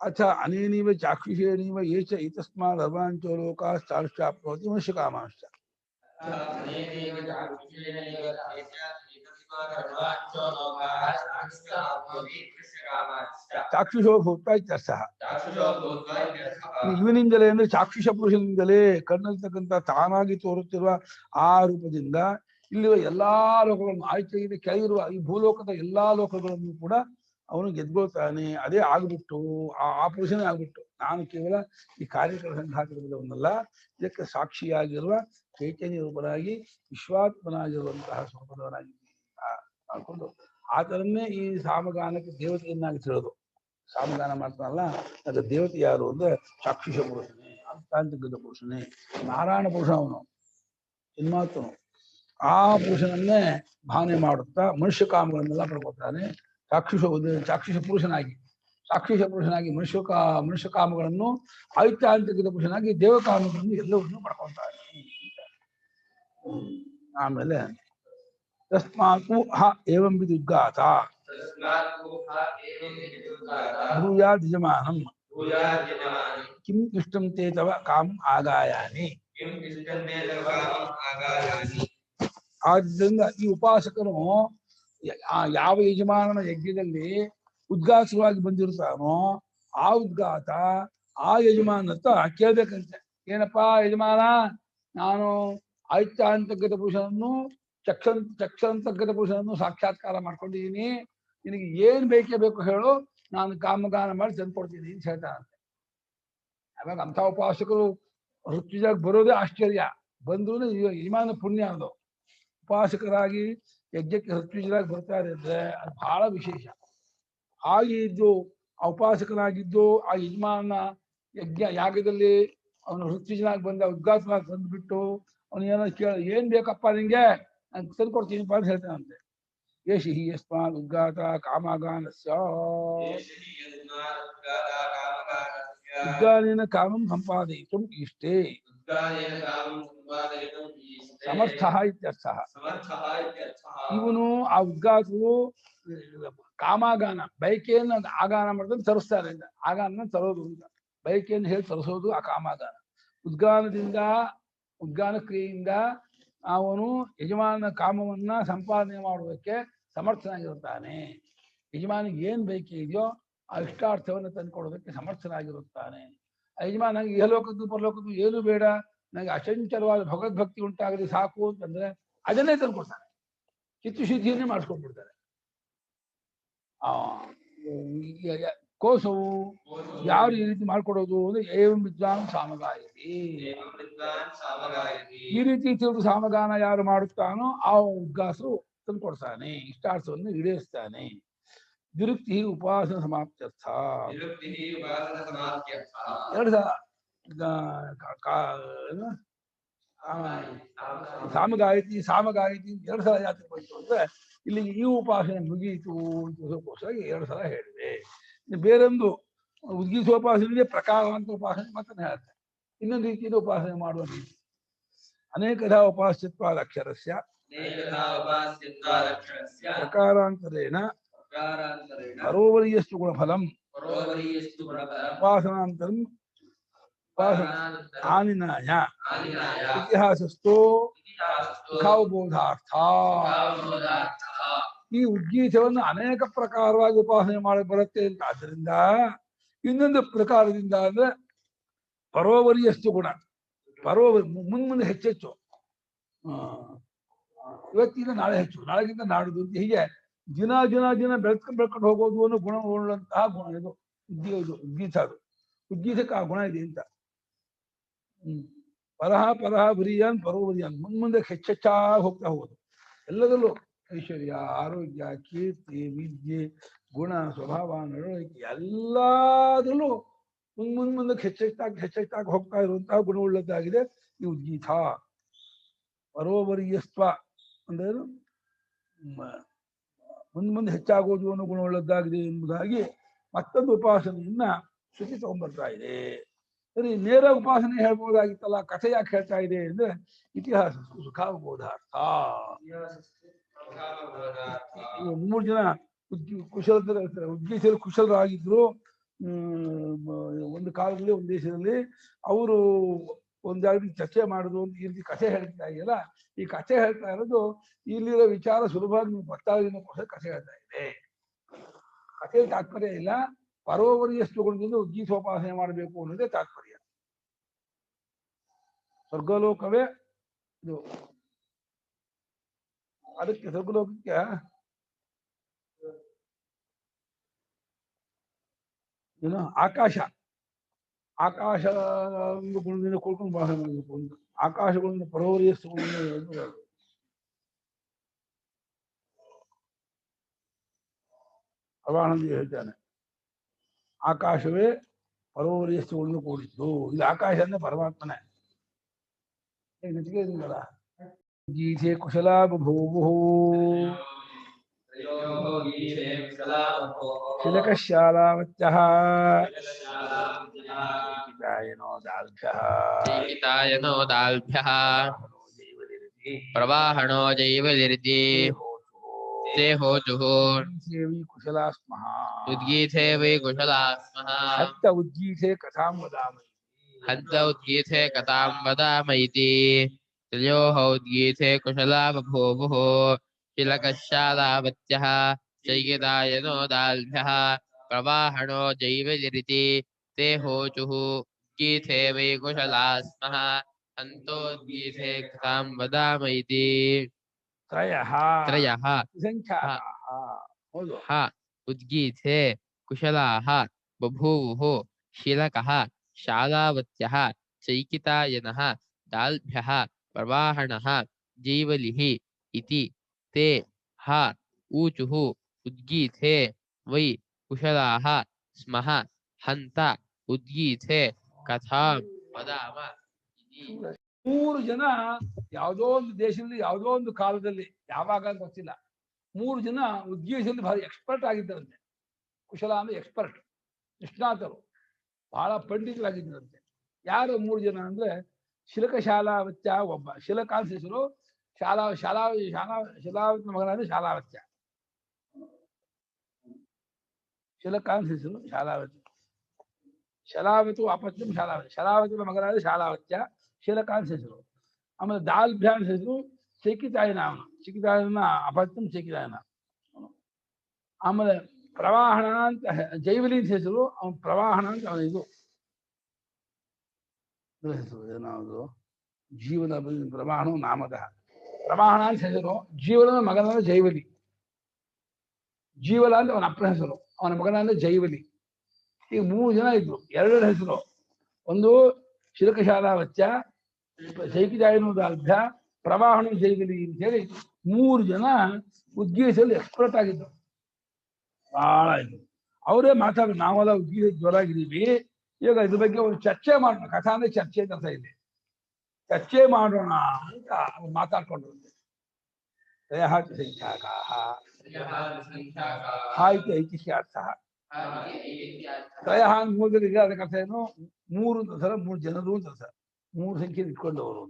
ಅಥ ಅನೇನೀವ ಚಾಕ್ಷುಷೇನೀವ ಏಚ ಇತಸ್ಮಾತ್ ಸರ್ವಾಂಚೋ ಲೋಕಾಶ್ಚಾಪ್ನೋತಿ ಮನುಷ್ಯಕಾಮಾಂಶ. ಚಾಕ್ಷುಷೋ ಭೂತ ಇತ್ಯರ್ಥಃ. ಇವನಿಂದಲೇ ಅಂದ್ರೆ ಚಾಕ್ಷುಷ ಪುರುಷನಿಂದಲೇ ಕಣ್ಣಲ್ತಕ್ಕಂಥ ತಾನಾಗಿ ತೋರುತ್ತಿರುವ ಆ ರೂಪದಿಂದ ಇಲ್ಲಿರುವ ಎಲ್ಲಾ ಲೋಕಗಳನ್ನು ಆಯ್ಕೆಯಿಂದ ಕೆಳಗಿರುವ ಈ ಭೂಲೋಕದ ಎಲ್ಲಾ ಲೋಕಗಳನ್ನು ಕೂಡ ಅವನು ಗೆದ್ಕೊಳ್ತಾನೆ. ಅದೇ ಆಗ್ಬಿಟ್ಟು ಆ ಪುರುಷನೇ ಆಗ್ಬಿಟ್ಟು ನಾನು ಕೇವಲ ಈ ಕಾರ್ಯಕ್ರಮ ಸಂಘಾತವನ್ನಲ್ಲ, ಇದಕ್ಕೆ ಸಾಕ್ಷಿಯಾಗಿರುವ ಚೈತನ್ಯ ರೂಪನಾಗಿ ವಿಶ್ವಾತ್ಮನಾಗಿರುವಂತಹ ಸ್ವರೂಪದವನಾಗಿ ಮಾಡ್ಕೊಂಡು ಆತನನ್ನೇ ಈ ಸಾಮಗಾನಕ್ಕೆ ದೇವತೆಯನ್ನಾಗಿ ತಿಳಿದು ಸಾಮಗಾನ ಮಾಡ್ತಾನಲ್ಲ, ಅದು ದೇವತೆ ಯಾರು ಅಂದ್ರೆ ಚಾಕ್ಷುಷ ಪುರುಷನೇ, ಆಂತರ್ಗತ ಪುರುಷನೇ, ನಾರಾಯಣ ಪುರುಷ ಅವನು ಜನ್ಮಾತ್ಮನು. ಆ ಪುರುಷನನ್ನೇ ಭಾವನೆ ಮಾಡುತ್ತಾ ಮನುಷ್ಯ ಕಾಮಗಳನ್ನೆಲ್ಲ ಪಡ್ಕೊಳ್ತಾನೆ. ಚಾಕ್ಷುಷ ಪುರುಷನಾಗಿ ಮನುಷ್ಯ ಕಾಮಗಳನ್ನು ಆಯುಕ್ತಾಂತರ್ಗತ ಪುರುಷನಾಗಿ ದೇವಕಾಮಗಳನ್ನು ಎಲ್ಲವನ್ನೂ ಪಡ್ಕೊಳ್ತಾನೆ. ಆಮೇಲೆ ತಸ್ಮಾತ್ ಹ ಏವಂ ವಿದುದ್ಗಾತ ಭೂಯಾದ್ ಯಜಮಾನಂ ಕಿಂ ಇಷ್ಟಂ ತೇ ತವ ಕಾಮ ಆಗಾಯಾನಿ. ಆದ್ದರಿಂದ ಈ ಉಪಾಸಕನು ಯಾವ ಯಜಮಾನನ ಯಜ್ಞದಲ್ಲಿ ಉದ್ಗಾಸವಾಗಿ ಬಂದಿರ್ತಾನೋ ಆ ಉದ್ಗಾತ ಆ ಯಜಮಾನ ಹತ್ರ ಕೇಳ್ಬೇಕಂತೆ. ಏನಪ್ಪಾ ಯಜಮಾನ, ನಾನು ಆಯ್ತಾಂತರ್ಗತ ಪುರುಷನನ್ನು ಚಕ್ಷಾಂತರ್ಗತ ಪುರುಷನನ್ನು ಸಾಕ್ಷಾತ್ಕಾರ ಮಾಡ್ಕೊಂಡಿದ್ದೀನಿ, ನಿನಗೆ ಏನ್ ಬೇಕೇ ಬೇಕು ಹೇಳು, ನಾನು ಕಾಮಗಾನ ಮಾಡಿ ತಂದ್ಕೊಡ್ತೀನಿ ಅಂತ ಹೇಳ್ತಾನಂತೆ. ಆವಾಗ ಅಂಥ ಉಪಾಸಕರು ಋತ್ವಿಜಾಗ ಬರೋದೇ ಆಶ್ಚರ್ಯ. ಬಂದ್ರು ಯಜಮಾನ ಪುಣ್ಯ ಅದು. ಉಪಾಸಕರಾಗಿ ಯಜ್ಞಕ್ಕೆ ಋತ್ವಿಜರಾಗಿ ಬರ್ತಾರೆ ಅಂದ್ರೆ ಅದು ಬಹಳ ವಿಶೇಷ. ಹಾಗೆ ಇದ್ದು ಉಪಾಸಕನಾಗಿದ್ದು ಆ ಯಜಮಾನ ಯಾಗದಲ್ಲಿ ಅವನು ಋತ್ವಿಜನಾಗಿ ಬಂದ ಉದ್ಘಾತನಾಗಿ ಬಂದ್ಬಿಟ್ಟು ಅವನು ಏನೋ ಏನ್ ಬೇಕಪ್ಪ ನಿಂಗೆ ನಾನು ತಂದ್ಕೊಡ್ತೀನಿಪ್ಪ ಅಂತ ಹೇಳ್ತಾನಂತೆ. ಯೇಷಿ ಹಿ ಯಸ್ಮಾತ್ ಉದ್ಘಾತ ಕಾಮಗಾನಸ್ಯ ಉದ್ಗಾನೇನ ಕಾಮಂ ಸಂಪಾದಯಿತುಂ ಇಷ್ಟೇ ಸಮರ್ಥ ಇತ್ಯರ್ಥಃ. ಇವನು ಆ ಉದ್ಘಾತವು ಕಾಮಾಗಾನ ಬಯಕೆಯನ್ನು ಆಗಾನ ಮಾಡಿದ್ರೆ ತರಿಸ್ತಾರೆ ಅಂತ, ಆಗಾನ ತರೋದು ಅಂತ, ಬಯಕೆಯನ್ನು ಹೇಳಿ ತರಿಸೋದು ಆ ಕಾಮಾಗಾನ. ಉದ್ಗಾನ ಕ್ರಿಯೆಯಿಂದ ಅವನು ಯಜಮಾನ ಕಾಮವನ್ನ ಸಂಪಾದನೆ ಮಾಡುವುದಕ್ಕೆ ಸಮರ್ಥನಾಗಿರುತ್ತಾನೆ. ಯಜಮಾನಿಗೆ ಏನ್ ಬಯಕೆ ಇದೆಯೋ ಆ ಇಷ್ಟಾರ್ಥವನ್ನು ತಂದುಕೊಡೋದಕ್ಕೆ ಸಮರ್ಥನಾಗಿರುತ್ತಾನೆ. ಆ ಯಜಮಾನ ನಂಗೆ ಇಹಲೋಕದ್ದು ಪರಲೋಕದ್ದು ಏನು ಬೇಡ, ನನಗೆ ಅಚಂಚಲವಾದ ಭಗವದ್ಭಕ್ತಿ ಉಂಟಾಗಲಿ ಸಾಕು ಅಂತಂದ್ರೆ ಅದನ್ನೇ ತಂದ್ಕೊಡ್ತಾನೆ, ಚಿತ್ತಶುದ್ಧಿಯನ್ನೇ ಮಾಡಿಸ್ಕೊಂಡ್ಬಿಡ್ತಾರೆ. ಕೋಸವು ಯಾವ ರೀತಿ ಮಾಡ್ಕೊಡೋದು ಅಂದ್ರೆ ಏವಂ ವಿದ್ವಾನ್ ಸಾಮಗಾಯತಿ, ಈ ರೀತಿ ತಿಳಿದು ಸಾಮಗಾನ ಯಾರು ಮಾಡುತ್ತಾನೋ ಆ ಉದ್ಗಾಸರು ತಂದುಕೊಡ್ತಾನೆ, ಇಷ್ಟಾರ್ಥವನ್ನು ಈಡೇರಿಸ್ತಾನೆ. ವಿರುಕ್ತಿ ಉಪಾಸನ ಸಮಾಪ್ತ್ಯರ್ಥ. ಎರಡು ಸಲ ಸಾಮಗಾಯತಿ ಎರಡು ಸಲ ಯಾತ್ರೆ ಬಂತು ಅಂದ್ರೆ ಇಲ್ಲಿಗೆ ಈ ಉಪಾಸನೆ ಮುಗಿಯಿತು ಅಂತಕ್ಕೋಸ್ಕರ ಎರಡು ಸಲ ಹೇಳಿದೆ. ಬೇರೊಂದು ಉದ್ಗೀಸೋಪಾಸನೆಗೆ ಪ್ರಕಾರಾಂತ ಉಪಾಸನೆ ಮಾತ್ರ ಹೇಳ್ತಾರೆ. ಇನ್ನೊಂದು ರೀತಿಯಿಂದ ಉಪಾಸನೆ ಮಾಡುವ ರೀತಿ ಅನೇಕಧ ಉಪಾಸ್ಯತ್ವಾದ ಅಕ್ಷರಸ್ಯ ಪ್ರಕಾರಾಂತರೇಣ ಪರೋವರೀಯಸ್ತು ಗುಣಫಲಂ ಉಪಾಸನಾಂತರಂ ಆನಿನಾಯ ಇತಿಹಾಸಸ್ಥೋ ಸುಖಾವಬೋಧಾರ್ಥ. ಈ ಉದ್ಗೀತವನ್ನು ಅನೇಕ ಪ್ರಕಾರವಾಗಿ ಉಪಾಸನೆ ಮಾಡಿ ಬರುತ್ತೆ ಅಂತ. ಆದ್ದರಿಂದ ಇನ್ನೊಂದು ಪ್ರಕಾರದಿಂದ ಅಂದ್ರೆ ಪರೋವರಿಯಷ್ಟು ಗುಣ, ಮುಂದೆ ಹೆಚ್ಚೆಚ್ಚು, ಇವತ್ತಿನ ನಾಳೆ ಹೆಚ್ಚು, ನಾಳೆಗಿಂತ ನಾಡುದು ಅಂತ ಹೀಗೆ ದಿನ ಬೆಳ್ಕೊಂಡು ಹೋಗೋದು ಅನ್ನೋ ಗುಣ ಉಳ್ಳಂತಹ ಗುಣ ಇದು ಉದ್ಗೀತ. ಅದು ಉದ್ಗೀತಕ್ಕೆ ಆ ಗುಣ ಇದೆ ಅಂತ. ಪರಹ ಬರಿಯಾನ್ ಪರೋವರಿಯಾನ್ ಮುಂದೆ ಹೆಚ್ಚೆಚ್ಚಾಗಿ ಹೋಗ್ತಾ ಹೋಗೋದು. ಎಲ್ಲದಲ್ಲೂ ಐಶ್ವರ್ಯ, ಆರೋಗ್ಯ, ಕೀರ್ತಿ, ವಿದ್ಯೆ, ಗುಣ, ಸ್ವಭಾವ, ನಡವಳಿಕೆ ಎಲ್ಲದರಲ್ಲೂ ಮುಂದಕ್ಕೆ ಹೆಚ್ಚೆಚ್ಚಾಗಿ ಹೋಗ್ತಾ ಇರುವಂತಹ ಗುಣವುಳ್ಳದ್ದಾಗಿದೆ ಈ ಉದ್ಗೀತ. ಪರೋವರಿಯಸ್ತ್ವ ಅಂದ್ರೆ ಮುಂದೆ ಹೆಚ್ಚಾಗೋದು ಅನ್ನೋ ಗುಣವುಳ್ಳದ್ದಾಗಿದೆ ಎಂಬುದಾಗಿ ಮತ್ತೊಂದು ಉಪಾಸನೆಯನ್ನ ಶ್ರುತಿ ತಗೊಂಡ್ಬರ್ತಾ ಇದೆ. ಸರಿ, ನೇರ ಉಪಾಸನೆ ಹೇಳ್ಬೋದಾಗಿತ್ತಲ್ಲ, ಕಥೆ ಯಾಕೆ ಹೇಳ್ತಾ ಇದೆ ಅಂದ್ರೆ ಇತಿಹಾಸ ಸುಖಾವಬೋಧಾರ್ಥ. 3 ಜನ ಉದ್ಗೀತರು ಕುಶಲರಾಗಿದ್ರು. ಒಂದು ಕಾಲದಲ್ಲಿ ಒಂದು ದೇಶದಲ್ಲಿ ಅವರು ಒಂದಾಗಿ ಚರ್ಚೆ ಮಾಡುದು ಅಂತ ಈ ರೀತಿ ಕಥೆ ಹೇಳ್ತಾ ಇದೆಯಲ್ಲ, ಈ ಕಥೆ ಹೇಳ್ತಾ ಇರೋದು ಇಲ್ಲಿರೋ ವಿಚಾರ ಸುಲಭವಾಗಿ ನೀವು ಗೊತ್ತಾಗೋದಕ್ಕೋಸ್ಕರ ಕಥೆ ಹೇಳ್ತಾ ಇದೆ. ಕಥೆ ತಾತ್ಪರ್ಯ ಇಲ್ಲ, ಪರೋವರಿಯಷ್ಟು ಗುಣದಿಂದ ಉದ್ಗೀತೋಪಾಸನೆ ಮಾಡಬೇಕು ಅನ್ನೋದೇ ತಾತ್ಪರ್ಯ. ಸ್ವರ್ಗಲೋಕವೇ ಇದು. ಅದಕ್ಕೆ ಸ್ವರ್ಗಲೋಕಕ್ಕೆ ಏನು ಆಕಾಶ ಗುಣದಿಂದ ಕೊಡ್ಕೊಂಡು ಭಾಷೆ ಮಾಡಬೇಕು ಅಂತ. ಆಕಾಶಗಳಿಂದ ಪರೋವರಿಯಷ್ಟು ಗುಣದಿಂದ ಅವಾನಂದ ಹೇಳ್ತಾನೆ, ಆಕಾಶವೇ ಪರೋವರಿಯಷ್ಟು ಗುಣದಿಂದ ಕೂಡಿದ್ದು. ಇದು ಆಕಾಶ ಅಂದ್ರೆ ಪರಮಾತ್ಮನೇ. ನಚಿಕೇತನಲ್ಲ ಗೀತೆ ಕುಶಲ ಬಭೂವು ಶಿಲಕಶಾಲಾವತ್ಯಃ ಚೈಕಿತಾಯನೋ ದಾಲ್ಭ್ಯಃ ಪ್ರವಾಹಣೋ ಜೈವಲಿರ್ಜಿ ते होचुः कुशला स्मः उद्गीते वै कुशला स्मः हत्त उद्गीते कथां वदामि इति तयोः उद्गीते कुशला बभूवुः शिलकशालावत्यः चैकितायनो दाल्भ्यः प्रवाहणो जैवलिरिति ते होचुः उद्गीते वै कुशला स्मः हन्तोद्गीते कथां वदामि इति त्रयः उद्गीते कुशलाः बभूवुः शिलकः शालावत्यः चैकितायनः दाल्भ्यः प्रवाहणः जीवलिः इति ते ऊचुः उद्गीते वै कुशलाः ಸ್ಮಃ ಹಂತ ಉದ್ಗೀತೆ ಕಥಾಂ ವದಾಮ ಇತಿ. 3 ಜನ ಯಾವುದೋ ಒಂದು ದೇಶದಲ್ಲಿ ಯಾವುದೋ ಒಂದು ಕಾಲದಲ್ಲಿ ಯಾವಾಗ ಅಂತ ಗೊತ್ತಿಲ್ಲ 3 ಜನ ಉದ್ಗೀತದಲ್ಲಿ ಭಾರಿ ಎಕ್ಸ್ಪರ್ಟ್ ಆಗಿದ್ದರಂತೆ. ಕುಶಲ ಅಂದ್ರೆ ಎಕ್ಸ್ಪರ್ಟ್, ನಿಷ್ಣಾತರು, ಬಹಳ ಪಂಡಿತರಾಗಿದ್ದರಂತೆ. ಯಾರು 3 ಜನ ಅಂದ್ರೆ ಶಿಲಕಶಾಲಾವತ್ಯ ಒಬ್ಬ, ಶಿಲಕ ಅಂತ ಹೆಸರು, ಶಿಲಾವತ್ನ ಮಗನಾದ ಶಾಲಾವತ್ಯ. ಶಿಲಕ ಅಂತ ಹೆಸರು ಶಾಲಾವತಿ, ಶಲಾವತು ಅಪತ್ಯಂ ಶಾಲಾವತಿ, ಶಲಾವತಿನ ಮಗನಾದ ಶಾಲಾವತ್ಯ, ಶಿಲಕ ಅಂತ ಹೆಸರು. ಆಮೇಲೆ ದಾಲ್ಭ್ಯ ಅಂತ ಹೆಸರು ಚೈಕಿತಾಯನ, ಅವನು ಚಿಕಿತಾಯನ ಅಪತ್ಯಂ ಚೈಕಿತಾಯನ. ಆಮೇಲೆ ಪ್ರವಾಹಣ ಅಂತ ಜೈವಲಿ ಅಂತ ಹೆಸರು, ಅವನು ಪ್ರವಾಹಣ ಅಂತ ಅವನ ಇದು ಹೆಸರು ಏನಾದ್ರು ಜೀವನ ಪ್ರವಾಹಣ ನಾಮದ ಪ್ರವಾಹಣ ಅಂತ ಹೆಸರು. ಜೀವನದ ಮಗನಾದ ಜೈವಲಿ, ಜೀವಲ ಅಂತ ಅವನ ಅಪ್ಪನ ಹೆಸರು, ಅವನ ಮಗನಾದ ಜೈವಲಿ. ಈಗ 3 ಜನ ಇದ್ರು, 2 ಹೆಸರು. ಒಂದು ಶಿಲಕಶಾಲಾವತ್ಯ, ಚೈಕಿತಾಯನೋದಾಲ್ಭ್ಯ, ಪ್ರವಾಹಣ ಜೈವಲಿ ಅಂತ ಹೇಳಿ 3 ಜನ ಉದ್ಗೀತದಲ್ಲಿ ಎಕ್ಸ್ಪರ್ಟ್ ಆಗಿದ್ರು, ಬಹಳ ಇದ್ರು. ಅವರೇ ಮಾತಾಡಿದ್ರು, ನಾವೆಲ್ಲ ಉದ್ಗೀತ ಜ್ವರಾಗಿದ್ದೀವಿ, ಈಗ ಇದ್ರ ಬಗ್ಗೆ ಒಂದು ಚರ್ಚೆ ಮಾಡೋಣ. ಕಥಾ ಅಂದ್ರೆ ಚರ್ಚೆ ಅಂತ ಅರ್ಥ ಇದೆ, ಚರ್ಚೆ ಮಾಡೋಣ ಅಂತ ಅವ್ರು ಮಾತಾಡ್ಕೊಂಡ್ರು. ಆಯ್ತು ಐತಿಹ್ಯಾರ್ಥ ತ್ರಯ ಮೂಲದಲ್ಲಿ ಇದೆ. ಅದಕ್ಕೆ ಅರ್ಥ ಏನು? 3 ಅಂತ ಸಲ 3 ಜನರು ಅಂತ ಸರ್, 3 ಸಂಖ್ಯೆ ಇಟ್ಕೊಂಡವರು.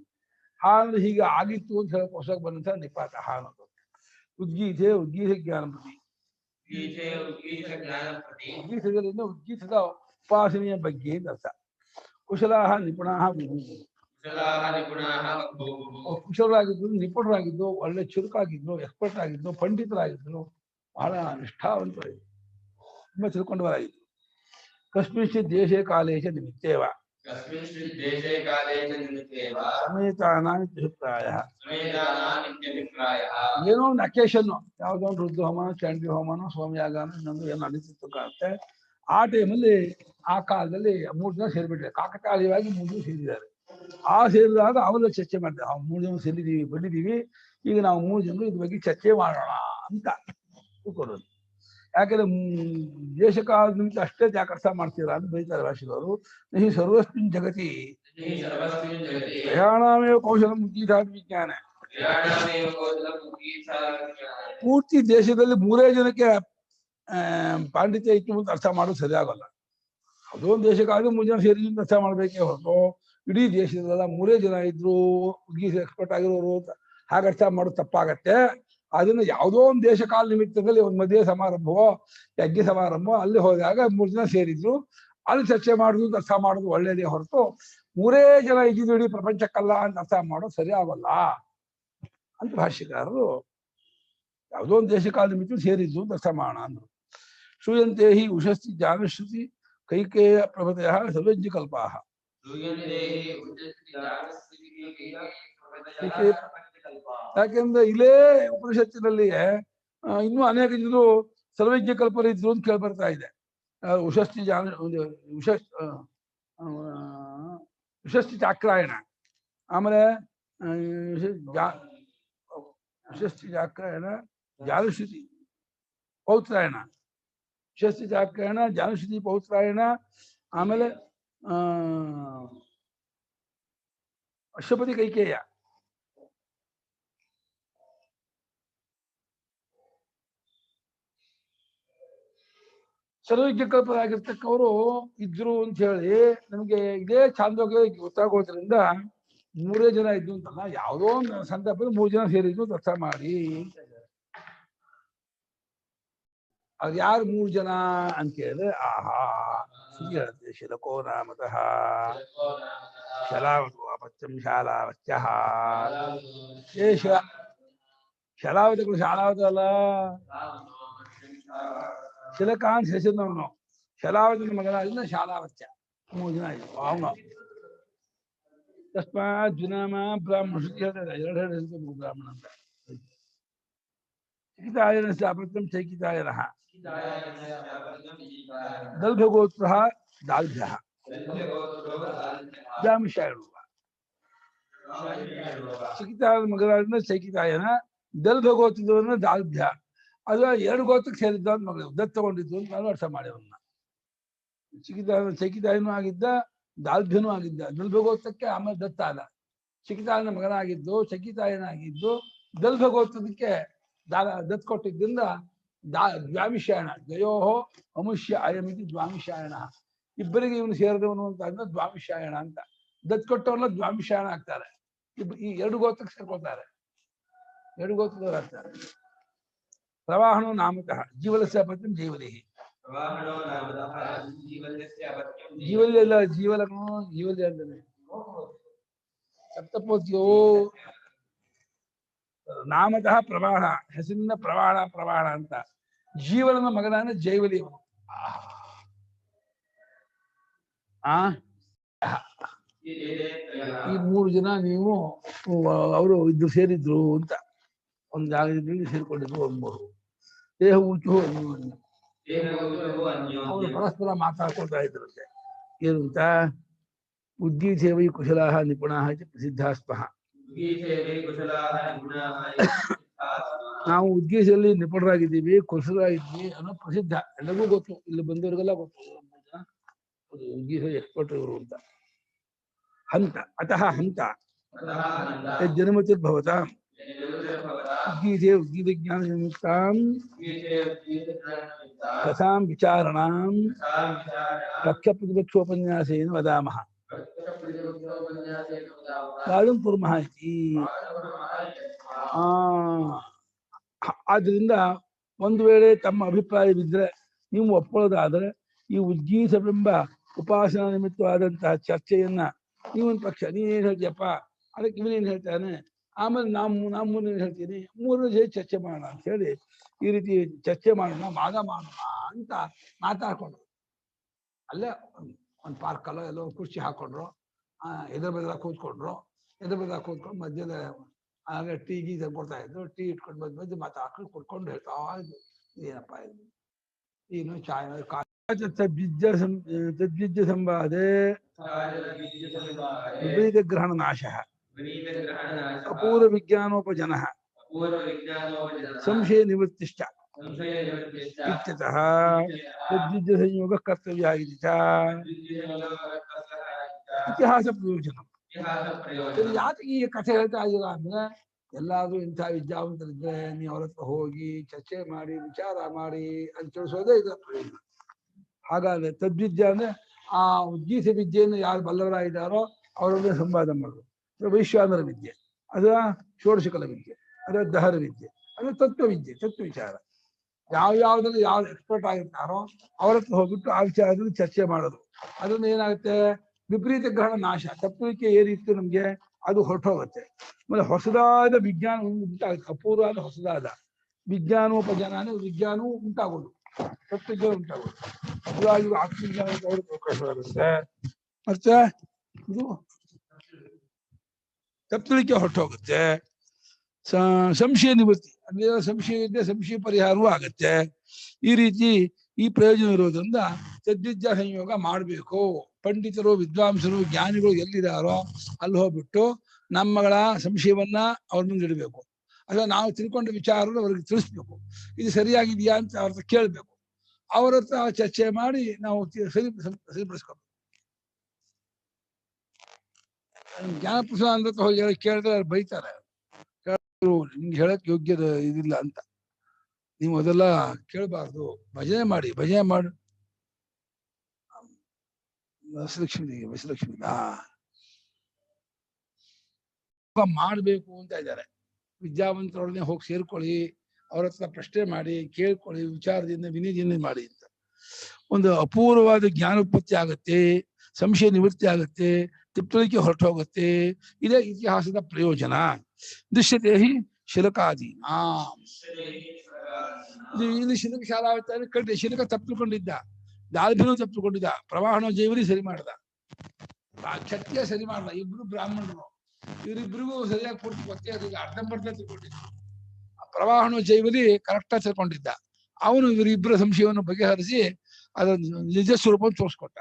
ಹಾಗೆ ಹೀಗೆ ಆಗಿತ್ತು ಅಂತ ಹೇಳಕ್ ಹೊಸಕ್ಕೆ ಬಂದಂತ ನಿಪಾತ ಅನ್ನೋದು. ಉದ್ಗೀತೆ ಉದ್ಗೀತ ಜ್ಞಾನಪತಿ, ಉದ್ಗೀತದಿಂದ ಉದ್ಗೀತದ ಉಪಾಸನೆಯ ಬಗ್ಗೆ ಅಂತ ಅರ್ಥ. ಕುಶಲಾಹ ನಿಪುಣಾಹ ಕುಶಲರಾಗಿದ್ರು, ನಿಪುಣರಾಗಿದ್ದು, ಒಳ್ಳೆ ಚುರುಕಾಗಿದ್ರು, ಎಕ್ಸ್ಪರ್ಟ್ ಆಗಿದ್ರು, ಪಂಡಿತರಾಗಿದ್ರು, ಬಹಳ ನಿಷ್ಠಾವಂತರಾಗಿದ್ರು, ತುಂಬಾ ತಿಳ್ಕೊಂಡವರಾಗಿದ್ರು. ಕಸ್ಮಿಂಶ್ಚಿತ್ ದೇಶೇ ಕಾಲೇಶ ನಿಮಿತ್ತೇವ ಸಮೇತಾನಾನಿತ್ಯಭಿಪ್ರಾಯ. ಏನೋ ಒಂದು ಅಕೇಶನ್, ಯಾವುದೋ ಒಂದು ರುದ್ರ ಹೋಮನ, ಚಂಡಿ ಹೋಮನ, ಸೋಮಯಾಗನ, ಇನ್ನೊಂದು ಏನೋ ನಡೀತಿತ್ತು ಕಾಣುತ್ತೆ. ಆ ಟೈಮಲ್ಲಿ ಆ ಕಾಲದಲ್ಲಿ 3 ಜನ ಸೇರಿಬಿಟ್ರೆ, ಕಾಕತಾಳೀಯವಾಗಿ 3 ಜನ ಸೇರಿದ್ದಾರೆ. ಆ ಸೇರಿದಾಗ ಅವೆಲ್ಲ ಚರ್ಚೆ ಮಾಡಿದೆ, ನಾವು 3 ಜನ ಸೇರಿದ್ದೀವಿ, ಬಂದಿದ್ದೀವಿ, ಈಗ ನಾವು 3 ಜನರು ಇದ್ರ ಬಗ್ಗೆ ಚರ್ಚೆ ಮಾಡೋಣ ಅಂತ ತಿಳ್ಕೊಳ್ಳೋದು. ಯಾಕಂದ್ರೆ ದೇಶಕಾಲ ನಿಮಿತ್ತ ಅಷ್ಟೇ ಯಾಕೆ ಅರ್ಥ ಮಾಡ್ತೀರಾ ಅಂತ ಬೈತಾರೆ ಭಾಷೆದವರು. ಈ ಸರ್ವಸ್ಮಿನ್ ಜಗತಿ ಪ್ರಯಾಣಮೇವ ಕೌಶಲ ಮುಗೀತಾದ ವಿಜ್ಞಾನ. ಪೂರ್ತಿ ದೇಶದಲ್ಲಿ 3 ಜನಕ್ಕೆ ಪಾಂಡಿತ್ಯ ಇತ್ತು ಅಂತ ಅರ್ಥ ಮಾಡೋದು ಸರಿಯಾಗಲ್ಲ. ಅದೊಂದು ದೇಶಕ್ಕಾದ್ರೂ 3 ಜನ ಸೇರಿ ಅರ್ಥ ಮಾಡ್ಬೇಕೇ ಹೊರತು ಇಡೀ ದೇಶದಲ್ಲ 3 ಜನ ಇದ್ರು ಉದ್ಗೀತ ಎಕ್ಸ್ಪರ್ಟ್ ಆಗಿರೋರು ಹಾಗೆ ಅರ್ಥ ಮಾಡೋದು ತಪ್ಪಾಗತ್ತೆ. ಅದನ್ನ ಯಾವುದೋ ಒಂದು ದೇಶ ಕಾಲ ನಿಮಿತ್ತದಲ್ಲಿ ಒಂದು ಮದುವೆ ಸಮಾರಂಭವೋ ಯಜ್ಞ ಸಮಾರಂಭ ಅಲ್ಲಿ ಹೋದಾಗ 3 ಜನ ಸೇರಿದ್ರು, ಅಲ್ಲಿ ಚರ್ಚೆ ಮಾಡುದು ಅರ್ಥ ಮಾಡೋದು ಒಳ್ಳೇದೇ ಹೊರತು 3 ಜನ ಇದ್ದಿದ್ದು ಇಡೀ ಪ್ರಪಂಚಕ್ಕಲ್ಲ ಅಂತ ಅರ್ಥ ಮಾಡೋದು ಸರಿ ಆಗಲ್ಲ ಅಂತ ಭಾಷ್ಯಕಾರರು ಯಾವುದೋ ಒಂದು ದೇಶ ಕಾಲ ನಿಮಿತ್ತ ಸೇರಿದ್ರು ಅಂತ ಅರ್ಥ ಮಾಡೋಣ ಅಂದ್ರು. ಶ್ರೂಯಂತೆ ಹಿ ಉಷಸ್ತಿ ಜಾನಶ್ರುತಿ ಕೈಕೇಯ ಪ್ರಭೃತಯ ಸರ್ವಜ್ಞ ಕಲ್ಪಾಹ. ಯಾಕೆಂದ್ರೆ ಇಲ್ಲೇ ಉಪನಿಷತ್ತಿನಲ್ಲಿ ಇನ್ನೂ ಅನೇಕ ಜನರು ಸರ್ವಜ್ಞ ಕಲ್ಪರು ಇದ್ರು ಅಂತ ಕೇಳಿ ಬರ್ತಾ ಇದೆ. ಉಷಸ್ತಿ ಉಷಸ್ತಿ ಚಾಕ್ರಾಯಣ, ಆಮೇಲೆ ಉಷಸ್ತಿ ಚಾಕ್ರಾಯಣ ಜಾನುಶ್ರುತಿ ಪೌತ್ರಾಯಣ, ಉಷಸ್ತಿ ಚಾಕ್ರಾಯಣ ಜಾನುಶ್ರುತಿ ಪೌತ್ರಾಯಣ, ಆಮೇಲೆ ಅಶ್ವಪತಿ ಕೈಕೇಯ. ಸರ್ವಜ್ಞ ಕಲ್ಪರಾಗಿರ್ತಕ್ಕವರು ಇದ್ರು ಅಂತ ಹೇಳಿ ನಮ್ಗೆ ಇದೇ ಚಾಂದೋಗ್ಯ ಗೊತ್ತಾಗೋದ್ರಿಂದ 3 ಜನ ಇದ್ದು ಅಂತಲ್ಲ, ಯಾವುದೋ ಒಂದು ಸಂದರ್ಭದಲ್ಲಿ 3 ಜನ ಸೇರಿದ್ರು ಅಂತ ಅರ್ಥ ಮಾಡಿ. ಅದು ಯಾರು 3 ಜನ ಅಂತ ಕೇಳಿದ್ರೆ ಆಹಾ ಹೇಳುತ್ತೆ. ಶಿಲಕೋ ನಾಮತಃ ಶಲಾವತು ಅಪತ್ಯಂ ಶಾಲಾವತ್ಯ. ಶಲಾವತಿಗಳು ಶಾಲಾವತ ಅಲ್ಲ, ಶಿಲಕಾಂತ್ ಹೆಸರಿನವನು, ಶಲಾವತಿನ ಮಗನಾದ ಶಾಲಾವತ್ಯ. 3 ಜನ ಆಯ್ತು ಅವನು. ತಸ್ಮಾತ್ ಜುನಾಮ ಬ್ರಾಹ್ಮಣ ಶ್ರುತಿ ಹೇಳ್ತಾರೆ, 2 ಹೆಸರು ಬ್ರಾಹ್ಮಣ ಅಂತ. ಚಿಕಿತಾಯನ ಅಪತ್ಯಂ ಚೈಕಿತಾಯನ ದಲ್ಭಗೋತ್ರ ದಾಲ್ಭ್ಯ ಜಾಮಿಷ ಹೇಳುವ. ಚಿಕಿತಾಯನ ಮಗನಾದ ಚೈಕಿತಾಯನ, ದಲ್ಭಗೋತ್ರದವನ್ನ ದಾಲ್ಭ್ಯ. ಅದು 2 ಗೋತ್ರಕ್ಕೆ ಸೇರಿದ್ದ ಮಗಳು ದತ್ತು ತಗೊಂಡಿದ್ದು ಅಂತ ನಾನು ಅರ್ಥ ಮಾಡಿ ಅವನ್ನ. ಚಕಿತಾಯನೂ ಆಗಿದ್ದ, ದಾಲ್ಭ್ಯನೂ ಆಗಿದ್ದ. ದಲ್ಭಗೋತ್ರಕ್ಕೆ ಆಮೇಲೆ ದತ್ತ ಆದ. ಚಕಿತಾಯನ ಮಗನಾಗಿದ್ದು, ಚಕಿತಾಯನಾಗಿದ್ದು, ದಲ್ಭಗೋತ್ರದಕ್ಕೆ ದತ್ ಕೊಟ್ಟಿದ್ದರಿಂದ ದ್ವಾಮಿಷಾಯಣ ದ್ವಯೋಹೋ ಅಮುಷ್ಯ ಅಯಮಿತಿ ದ್ವಾಮಿಷಾಯಣ. ಇಬ್ಬರಿಗೆ ಇವನು ಸೇರಿದವನು ಅಂತ ಅಂದ್ರೆ ದ್ವಾಮಿಷಾಯಣ ಅಂತ. ದತ್ ಕೊಟ್ಟವನ್ನ ದ್ವಾಮಿಷಾಯಣ ಆಗ್ತಾರೆ. ಈ ಎರಡು ಗೋತ್ರಕ್ಕೆ ಸೇರ್ಕೊಳ್ತಾರೆ, ಎರಡು ಗೋತ್ರದವ್ರು ಆಗ್ತಾರೆ. ಪ್ರವಾಹಣೋ ನಾಮತಃ ಜೀವಲಸ್ಯ ಪತ್ನಿ ಜೀವಲಿ. ಜೀವಲಿ ಅಲ್ಲ, ಜೀವಲನು ಜೀವಲಿ ಅಂತಾನೆ. ಸಪ್ತಪೋತ್ಯೋ ನಾಮತಃ ಪ್ರವಾಹ, ಹೆಸರಿನ ಪ್ರವಾಹ ಅಂತ. ಜೀವನದ ಮಗನಾನ ಜೈವಲಿ. ಈ ಮೂರು ಜನ ನೀವು ಅವರು ಇದ್ರು ಸೇರಿದ್ರು ಅಂತ ಒಂದು ಜಾಗದಲ್ಲಿ ಸೇರ್ಕೊಂಡಿದ್ರು. ಒಂಬರು ದೇಹ ಊಚು ಅವರು ಪರಸ್ಪರ ಮಾತಾಡ್ಕೊಳ್ತಾ ಇದ್ರಂತೆ. ಏನಂತ? ಉದ್ಗೀತೇವೈ ಕುಶಲಾಹ ನಿಪುಣಾಹ ಚ ಪ್ರಸಿದ್ಧಾ ಸ್ಮಃ. ನಾವು ಉದ್ಗೀತದಲ್ಲಿ ನಿಪುಣರಾಗಿದ್ದೀವಿ, ಕುಶಲರಾಗಿದ್ವಿ ಅನ್ನೋ ಪ್ರಸಿದ್ಧ, ಎಲ್ಲರಿಗೂ ಗೊತ್ತು, ಇಲ್ಲಿ ಬಂದವರಿಗೆಲ್ಲ ಗೊತ್ತು. ಉದ್ಗೀತ ಎಕ್ಸ್ಪರ್ಟ್ ಇವರು ಅಂತ. ಹಂತ ಅತಃ ಹಂತ ಜನ್ಮತಿರ್ಭವತ ಉದ್ಗೀತೆ ಉದ್ಗೀತಜ್ಞಾನ ನಿಮಿತ್ತಾಂ ಕಥಾಂ ವಿಚಾರಣಾಂ ಪಕ್ಷ ಪ್ರತಿಪಕ್ಷೋಪನ್ಯಾಸೇನ ವದಾಮಃ ಕಾಲಂ ಕುರ್ಮಃ ಇತಿ. ಆದ್ರಿಂದ ಒಂದು ವೇಳೆ ತಮ್ಮ ಅಭಿಪ್ರಾಯವಿದ್ರೆ, ನೀವು ಒಪ್ಪಳೋದಾದ್ರೆ, ಈ ಉದ್ಗೀತವೆಂಬ ಉಪಾಸನಾ ನಿಮಿತ್ತವಾದಂತಹ ಚರ್ಚೆಯನ್ನ ನೀವೊಂದು ಪಕ್ಷ, ನೀನೇನ್ ಹೇಳ್ತೀಯಪ್ಪ, ಅದಕ್ಕೆ ಇವನೇನ್ ಹೇಳ್ತಾನೆ, ಆಮೇಲೆ ನಾವು ಮೂರನೇನು ಹೇಳ್ತೀನಿ, ಮೂರನೇ ಚರ್ಚೆ ಮಾಡೋಣ ಅಂತ ಹೇಳಿ ಈ ರೀತಿ ಚರ್ಚೆ ಮಾಡೋಣ, ವಾದ ಮಾಡೋಣ ಅಂತ ಮಾತಾಡ್ಕೊಂಡ್ರು. ಅಲ್ಲೇ ಒಂದು ಪಾರ್ಕಲ್ಲೋ ಎಲ್ಲೋ ಕುರ್ಚಿ ಹಾಕೊಂಡ್ರು, ಎದುರು ಬದಲ ಕೂತ್ಕೊಂಡ್ರು, ಕೂತ್ಕೊಂಡು ಮಧ್ಯದ ಆಗ ಟೀ ಗೀ ಕೊಡ್ತಾ ಇದ್ರು. ಟೀ ಇಟ್ಕೊಂಡು ಮಧ್ಯೆ ಮಾತಾಡ್ಕೊಂಡು ಕುಡ್ಕೊಂಡು ಹೇಳ್ತಾ ಇದ್ರು, ಏನಪ್ಪ ಇದು, ಏನು ಚಾಯ್ ತದ್ವಿಜ್ಯ ಸಂವಾದೆ ವಿಪರೀತ ಗ್ರಹಣ ನಾಶ ಅಪೂರ್ವ ವಿಜ್ಞಾನೋಪಜನ ಸಂಶಯ ನಿವೃತ್ತಿಶ್ಚ ಇತ್ಯತಃ ತದ್ವಿಜ್ಯ ಸಂಯೋಗ ಕರ್ತವ್ಯ ಇತಿಹಾಸ ಪ್ರಯೋಜನ. ಯಾಕೆ ಈ ಕಥೆ ಹೇಳ್ತಾ ಇದ್ದೀರಾ ಅಂದ್ರೆ, ಎಲ್ಲಾದ್ರೂ ಇಂಥ ವಿದ್ಯಾವಂತರಿದ್ರೆ ನೀವು ಅವ್ರ ಹತ್ರ ಹೋಗಿ ಚರ್ಚೆ ಮಾಡಿ ವಿಚಾರ ಮಾಡಿ ಅಂತ ತಿಳಿಸೋದೇ ಇದರ ಪ್ರಯೋಜನ. ಹಾಗಾದ್ರೆ ತದ್ವಿದ್ಯೆ ಅಂದ್ರೆ ಆ ಉದ್ಗೀತ ವಿದ್ಯೆಯನ್ನು ಯಾರು ಬಲ್ಲವರಾಗಿದ್ದಾರೋ ಅವರೊಂದೇ ಸಂವಾದ ಮಾಡೋದು. ವೈಶ್ವಾನರ ವಿದ್ಯೆ, ಅದ ಷೋಡಶಕಲ ವಿದ್ಯೆ, ಅದ ದಹರ ವಿದ್ಯೆ, ಅದು ತತ್ವವಿದ್ಯೆ, ತತ್ವ ವಿಚಾರ. ಯಾವ್ಯಾವ್ದ್ರಲ್ಲಿ ಯಾವ್ದು ಎಕ್ಸ್ಪರ್ಟ್ ಆಗಿರ್ತಾರೋ ಅವ್ರ ಹತ್ರ ಹೋಗ್ಬಿಟ್ಟು ಆ ವಿಚಾರದಲ್ಲಿ ಚರ್ಚೆ ಮಾಡೋದು. ಅದರಿಂದ ಏನಾಗುತ್ತೆ, ವಿಪರೀತ ಗ್ರಹಣ ನಾಶ, ತಪ್ಪುವಿಕೆ ಏನಿತ್ತು ನಮ್ಗೆ ಅದು ಹೊರಟೋಗುತ್ತೆ. ಆಮೇಲೆ ಹೊಸದಾದ ವಿಜ್ಞಾನ ಉಂಟಾಗುತ್ತೆ, ಅಪೂರ್ವವಾದ ಹೊಸದಾದ ವಿಜ್ಞಾನೋಪಜನ ಅಂದ್ರೆ ವಿಜ್ಞಾನವೂ ಉಂಟಾಗೋದು, ತತ್ವಜ್ಞಾನ ಉಂಟಾಗೋದು. ಇವಾಗ ಆತ್ಮಜ್ಞಾನ ಅವಕಾಶವಾಗುತ್ತೆ. ಮತ್ತೆ ಇದು ತಪ್ಪುವಿಕೆ ಹೊರಟೋಗುತ್ತೆ. ಸಂಶಯ ನಿವೃತ್ತಿ ಅಂದ್ರೆ ಸಂಶಯ ಇದ್ದರೆ ಸಂಶಯ ಪರಿಹಾರವೂ ಆಗತ್ತೆ. ಈ ರೀತಿ ಈ ಪ್ರಯೋಜನ ಇರೋದ್ರಿಂದ ತದ್ವಿದ್ಯಾ ಸಂಯೋಗ ಮಾಡಬೇಕು. ಪಂಡಿತರು, ವಿದ್ವಾಂಸರು, ಜ್ಞಾನಿಗಳು ಎಲ್ಲಿದ್ದಾರೋ ಅಲ್ಲಿ ಹೋಗ್ಬಿಟ್ಟು ನಮ್ಮಗಳ ಸಂಶಯವನ್ನ ಅವ್ರ ಮುಂದೆ ಇಡಬೇಕು. ಅಥವಾ ನಾವು ತಿಳ್ಕೊಂಡ ವಿಚಾರವನ್ನು ಅವ್ರಿಗೆ ತಿಳಿಸ್ಬೇಕು. ಇದು ಸರಿಯಾಗಿದೆಯಾ ಅಂತ ಅವ್ರ ಹತ್ರ ಕೇಳಬೇಕು. ಅವ್ರ ಹತ್ರ ಚರ್ಚೆ ಮಾಡಿ ನಾವು ಸರಿಪಡಿಸ್ಕೋಬೇಕು. ಜ್ಞಾನಪ್ರಸಾದ ಅಂತ ಹೋಗಿ ಕೇಳಿದ್ರೆ ಅವ್ರು ಬೈತಾರೆ, ನಿಮ್ಗೆ ಹೇಳಕ್ ಯೋಗ್ಯದ ಇದಿಲ್ಲ ಅಂತ. ನೀವು ಅದೆಲ್ಲ ಕೇಳಬಾರ್ದು, ಭಜನೆ ಮಾಡಿ ವಸಲಕ್ಷ್ಮಿ ಮಾಡ್ಬೇಕು ಅಂತ ಇದ್ದಾರೆ. ವಿದ್ಯಾವಂತರೊಡನೆ ಹೋಗಿ ಸೇರ್ಕೊಳ್ಳಿ, ಅವ್ರ ಹತ್ರ ಪ್ರಶ್ನೆ ಮಾಡಿ ಕೇಳ್ಕೊಳ್ಳಿ, ವಿಚಾರದಿಂದ ವಿನಿಯೋಜನೆ ಮಾಡಿ ಅಂತ. ಒಂದು ಅಪೂರ್ವವಾದ ಜ್ಞಾನೋತ್ಪತ್ತಿ ಆಗತ್ತೆ, ಸಂಶಯ ನಿವೃತ್ತಿ ಆಗತ್ತೆ, ತಿಳುವಳಿಕೆ ಹೊರಟು ಹೋಗುತ್ತೆ. ಇದೇ ಇತಿಹಾಸದ ಪ್ರಯೋಜನ. ದೃಶ್ಯತೆ ಹಿ ಶಿಲಕಾದಿ. ಇಲ್ಲಿ ಶಿಲಕ ಶಾಲಾವತಾರ ಕಟ್ಟಿ ಶಿಲಕ ತಪ್ಪುಕೊಂಡಿದ್ದ, ದಾಲ್ಭಿನೂ ತಪ್ಪುಕೊಂಡಿದ್ದ, ಪ್ರವಾಹಣ ಜೈವರಿ ಸರಿ ಮಾಡ್ದ, ಕ್ಷತ್ರಿಯ ಸರಿ ಮಾಡ್ದ. ಇಬ್ರು ಬ್ರಾಹ್ಮಣರು, ಇವರಿಬ್ರಿಗೂ ಸರಿಯಾಗಿ ಪೂರ್ತಿ ಗೊತ್ತೇ ಇರಲಿಲ್ಲ, ಅರ್ಧಂಬರ್ಧ ತಿಳ್ಕೊಂಡಿದ್ದ. ಪ್ರವಾಹಣ ಜೈವಲಿ ಕರೆಕ್ಟಾಗಿ ತಿಳ್ಕೊಂಡಿದ್ದ. ಅವನು ಇವರಿಬ್ಬರ ಸಂಶಯವನ್ನು ಬಗೆಹರಿಸಿ ಅದನ್ನು ನಿಜ ಸ್ವರೂಪವನ್ನು ತೋರಿಸ್ಕೊಟ್ಟ.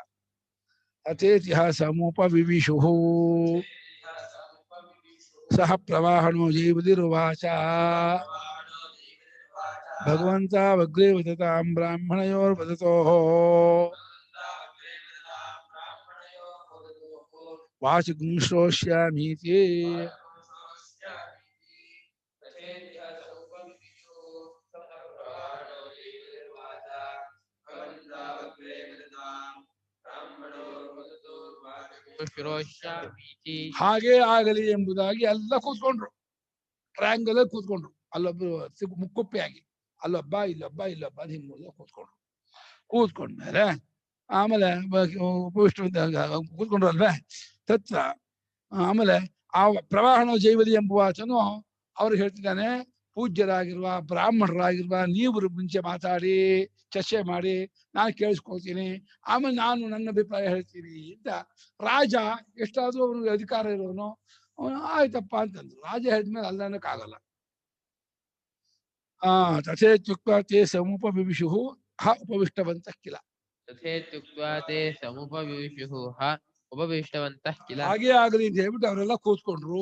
ಅತೇತಿಹಾಸಮೋಪವಿವಿಷು ಸಹ ಪ್ರವಾಹಣೋ ಜೈವಲಿರುವಾಚ ಭಗವಂತ ವಗ್ರೇ ವದತಾಂ ಬ್ರಾಹ್ಮಣಯೋರ್ ವದತೋ ವಾಚಕಂ ಶ್ರೋಷ್ಯಾಮೀತಿ ಹಾಗೇ ಆಗಲಿ ಎಂಬುದಾಗಿ ಎಲ್ಲ ಕೂತ್ಕೊಂಡ್ರು. ಟ್ರಯಾಂಗಲ್ ಕೂತ್ಕೊಂಡ್ರು. ಅಲ್ಲೊಬ್ರು ಮುಕ್ಕುಪ್ಪೆಯಾಗಿ ಅಲ್ಲೊಬ್ಬ ಇಲ್ಲೊಬ್ಬ ಇಲ್ಲೊಬ್ಬ ಹಿಂಗೆ ಕೂತ್ಕೊಂಡ್ರು. ಕೂತ್ಕೊಂಡ್ಮೇಲೆ ಆಮೇಲೆ ಉಪವಿಷ್ಟ ಕೂತ್ಕೊಂಡ್ರು ಅಲ್ವೇ ತತ್ರ. ಆಮೇಲೆ ಆ ಪ್ರವಾಹಣ ಜೈವಲಿ ಎಂಬುವ ಆತನು ಅವ್ರಿಗೆ ಹೇಳ್ತಿದ್ದಾನೆ, ಪೂಜ್ಯರಾಗಿರುವ ಬ್ರಾಹ್ಮಣರಾಗಿರುವ ನೀವು ಮುಂಚೆ ಮಾತಾಡಿ ಚರ್ಚೆ ಮಾಡಿ ನಾನು ಕೇಳಿಸ್ಕೊಳ್ತೀನಿ, ಆಮೇಲೆ ನಾನು ನನ್ನ ಅಭಿಪ್ರಾಯ ಹೇಳ್ತೀನಿ ಅಂತ. ರಾಜ ಎಷ್ಟಾದ್ರೂ ಅವನಿಗೆ ಅಧಿಕಾರ ಇರೋನು ಆಯ್ತಪ್ಪ ಅಂತಂದ್ರು. ರಾಜ ಹೇಳಿದ್ಮೇಲೆ ಅಲ್ಲ ಅನ್ನಕ್ಕಾಗಲ್ಲ. ತಥೇತ್ಯುಕ್ತ ತೇ ಸಮುಪವಿವಿಷು ಹ ಉಪವಿಷ್ಟವಂತ ಕಿಲ. ಹಾಗೆ ಆಗಲಿ ಅಂತ ಹೇಳ್ಬಿಟ್ಟು ಅವರೆಲ್ಲ ಕೂತ್ಕೊಂಡ್ರು.